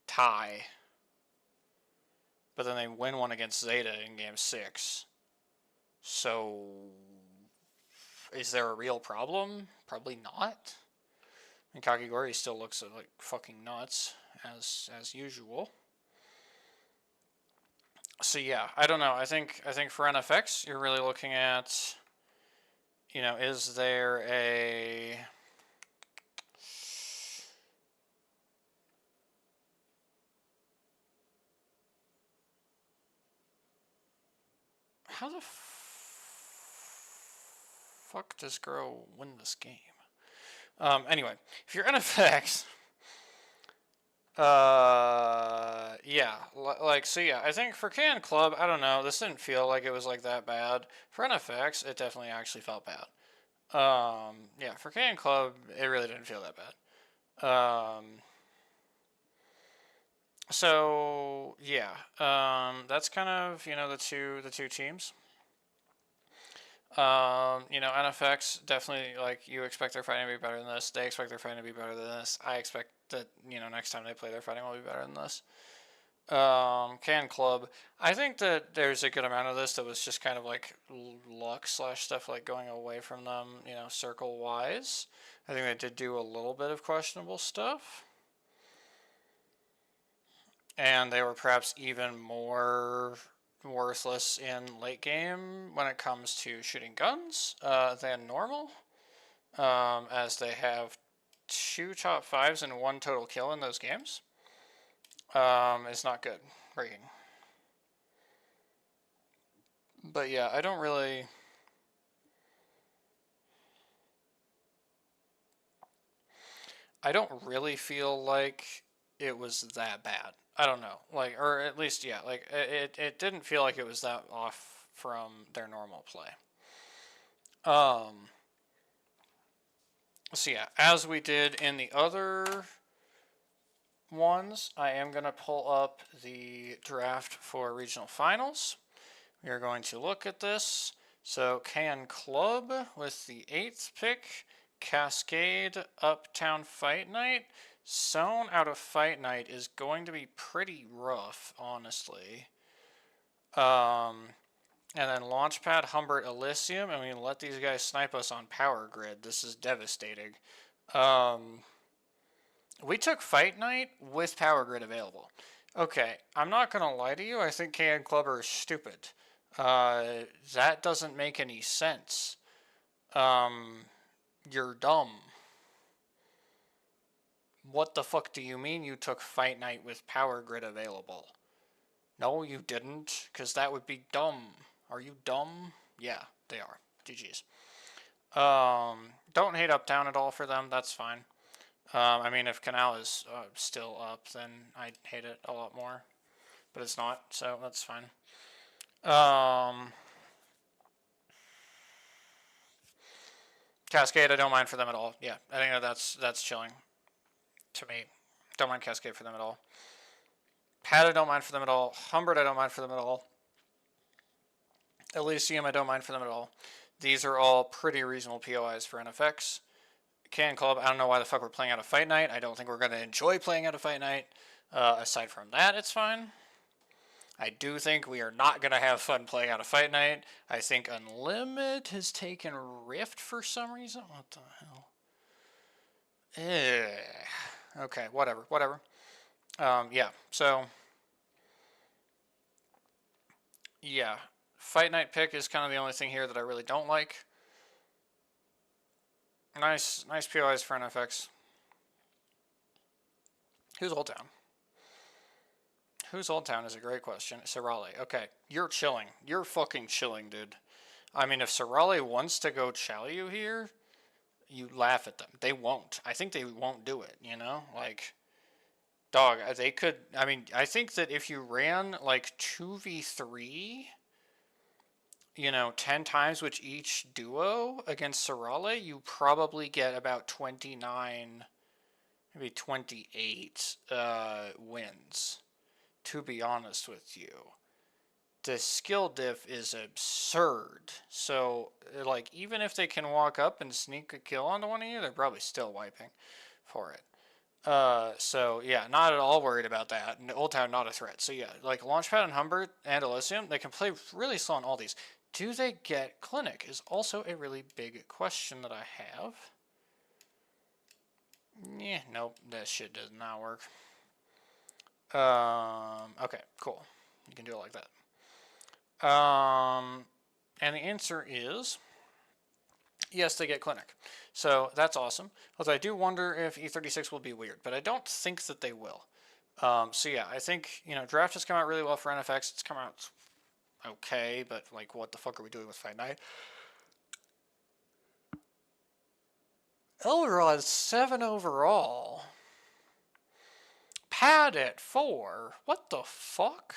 Ty. But then they win one against Zeta in game 6. So, is there a real problem? Probably not. And Kakigori still looks like fucking nuts, as usual. So yeah, I don't know. I think for NFX, you're really looking at, you know, is there a... How the fuck does girl win this game? Anyway, if you're NFX, yeah, like, so yeah, I think for KN Club, I don't know, this didn't feel like it was like that bad. For NFX, it definitely actually felt bad. Yeah, for KN Club, it really didn't feel that bad. So yeah, that's kind of, you know, the two teams. You know, NFX definitely, like, you expect their fighting to be better than this. They expect their fighting to be better than this. I expect that, you know, next time they play, their fighting will be better than this. KN Club, I think that there's a good amount of this that was just kind of like luck / stuff like going away from them, you know, circle wise. I think they did do a little bit of questionable stuff. And they were perhaps even more worthless in late game when it comes to shooting guns than normal, as they have 2 top 5s and 1 total kill in those games. It's not good rating. But yeah, I don't really feel like it was that bad. I don't know, like, or at least, yeah, like, it didn't feel like it was that off from their normal play. So yeah, as we did in the other ones, I am going to pull up the draft for regional finals. We are going to look at this. So KN Club with the 8th pick, Cascade, Uptown Fight Night. Zone out of Fight Night is going to be pretty rough, honestly. And then Launchpad, Humbert, Elysium, and we let these guys snipe us on Power Grid. This is devastating. We took Fight Night with Power Grid available. Okay, I'm not going to lie to you. I think KN Club are stupid. That doesn't make any sense. You're dumb. What the fuck do you mean you took Fight Night with Power Grid available? No, you didn't, because that would be dumb. Are you dumb? Yeah, they are. GG's. Don't hate Uptown at all for them. That's fine. I mean, if Canal is still up, then I'd hate it a lot more. But it's not, so that's fine. Cascade, I don't mind for them at all. Yeah, I think that's chilling to me. Don't mind Cascade for them at all. Pad, I don't mind for them at all. Humbert, I don't mind for them at all. Elysium, I don't mind for them at all. These are all pretty reasonable POIs for NFX. KN Club, I don't know why the fuck we're playing out of Fight Night. I don't think we're going to enjoy playing out of Fight Night. Aside from that, it's fine. I do think we are not going to have fun playing out of Fight Night. I think Unlimit has taken Rift for some reason. What the hell? Okay, whatever. Yeah, so... Yeah, Fight Night pick is kind of the only thing here that I really don't like. Nice POIs for NFX. Who's Old Town? Who's Old Town is a great question. Sirale. Okay, you're chilling. You're fucking chilling, dude. I mean, if Sirale wants to go chow you here, you laugh at them. They won't. I think they won't do it, you know? Like, dog, they could... I mean, I think that if you ran, like, 2v3... you know, 10 times with each duo against Sirale, you probably get about 29, maybe 28 wins, to be honest with you. The skill diff is absurd. So, like, even if they can walk up and sneak a kill onto one of you, they're probably still wiping for it. So, yeah, not at all worried about that. Old Town, not a threat. So, yeah, like, Launchpad and Humbert and Elysium, they can play really slow on all these. Do they get Clinic is also a really big question that I have. Yeah, nope, that shit does not work. Okay, cool. You can do it like that. And the answer is, yes, they get Clinic. So that's awesome. Although I do wonder if E36 will be weird, but I don't think that they will. So yeah, I think, you know, Draft has come out really well for NFX. It's come out okay, but like, what the fuck are we doing with Fight Night? Elrod 7 overall. Pad at 4. What the fuck?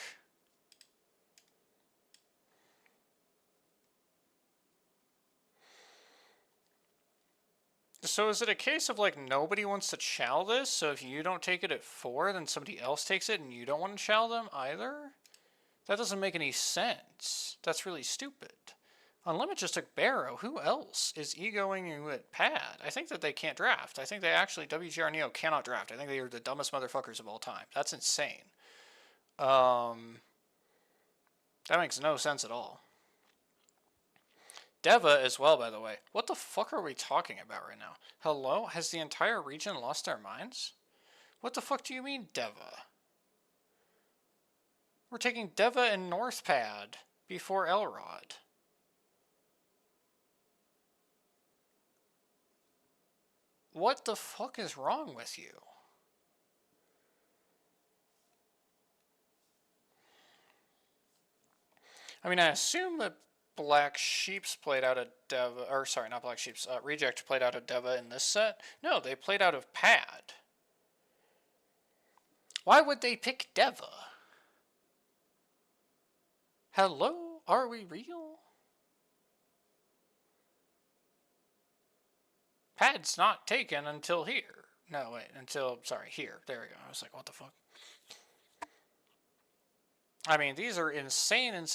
So is it a case of like nobody wants to chow this? So if you don't take it at 4, then somebody else takes it and you don't want to chow them either? That doesn't make any sense. That's really stupid. Unlimit just took Barrow. Who else is egoing you at Pad? I think that they can't draft. I think they actually, WGR Neo cannot draft. I think they are the dumbest motherfuckers of all time. That's insane. That makes no sense at all. Deva as well, by the way. What the fuck are we talking about right now? Hello? Has the entire region lost their minds? What the fuck do you mean, Deva? We're taking Deva and Northpad before Elrod. What the fuck is wrong with you? I mean, I assume that Black Sheep's played out of Deva, or sorry, not Black Sheep's, Reject played out of Deva in this set. No, they played out of Pad. Why would they pick Deva? Hello? Are we real? Pad's not taken until here. No, wait, until, sorry, here. There we go. I was like, what the fuck? I mean, these are insane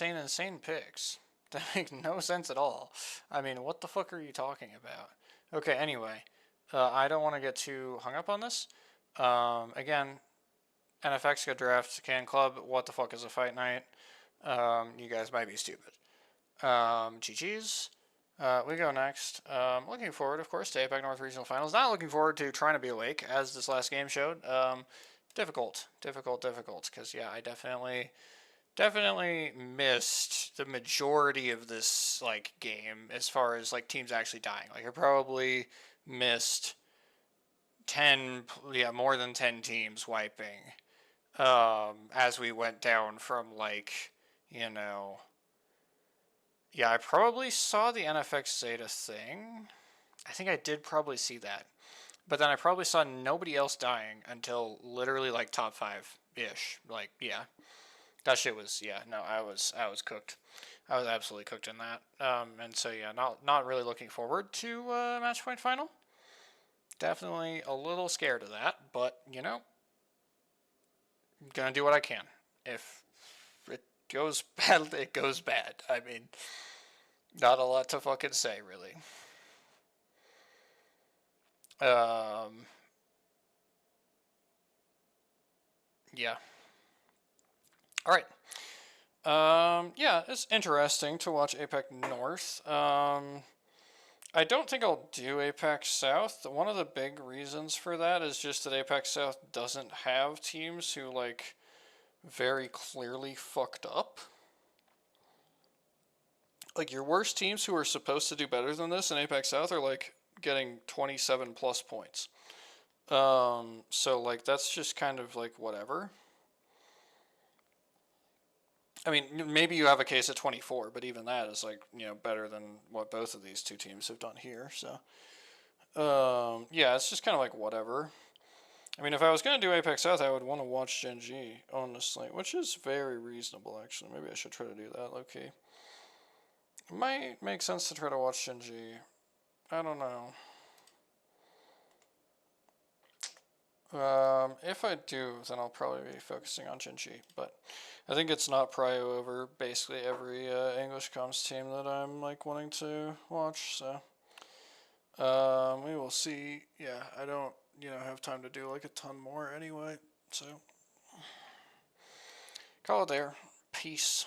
picks. That make no sense at all. I mean, what the fuck are you talking about? Okay, anyway. I don't want to get too hung up on this. Again, NFX good draft, KN Club, what the fuck is a Fight Night? You guys might be stupid. GG's. We go next. Looking forward, of course, to APAC North Regional Finals. Not looking forward to trying to be awake, as this last game showed. Difficult. Because, yeah, I definitely missed the majority of this, like, game as far as, like, teams actually dying. Like, I probably missed 10, yeah, more than 10 teams wiping. As we went down from, like, you know... Yeah, I probably saw the NFX Zeta thing. I think I did probably see that. But then I probably saw nobody else dying until literally like top 5-ish. Like, yeah. That shit was, yeah, no, I was cooked. I was absolutely cooked in that. And so yeah, not really looking forward to match point final. Definitely a little scared of that, but you know, gonna do what I can. If it goes bad, it goes bad. I mean, not a lot to fucking say, really. Yeah. All right. Yeah, it's interesting to watch APAC North. I don't think I'll do APAC South. One of the big reasons for that is just that APAC South doesn't have teams who, like, very clearly fucked up. Like, your worst teams who are supposed to do better than this in APAC South are, like, getting 27 plus points. So, like, that's just kind of, like, whatever. I mean, maybe you have a case at 24, but even that is, like, you know, better than what both of these two teams have done here, so. Yeah, it's just kind of like whatever. I mean, if I was going to do Apex South, I would want to watch Gen G, honestly, which is very reasonable, actually. Maybe I should try to do that, low-key. It might make sense to try to watch Gen G. I don't know. If I do, then I'll probably be focusing on Gen G, but I think it's not prio over basically every English comms team that I'm, like, wanting to watch, so. We will see. Yeah, I don't, you know, have time to do, like, a ton more anyway, so. Call it there. Peace.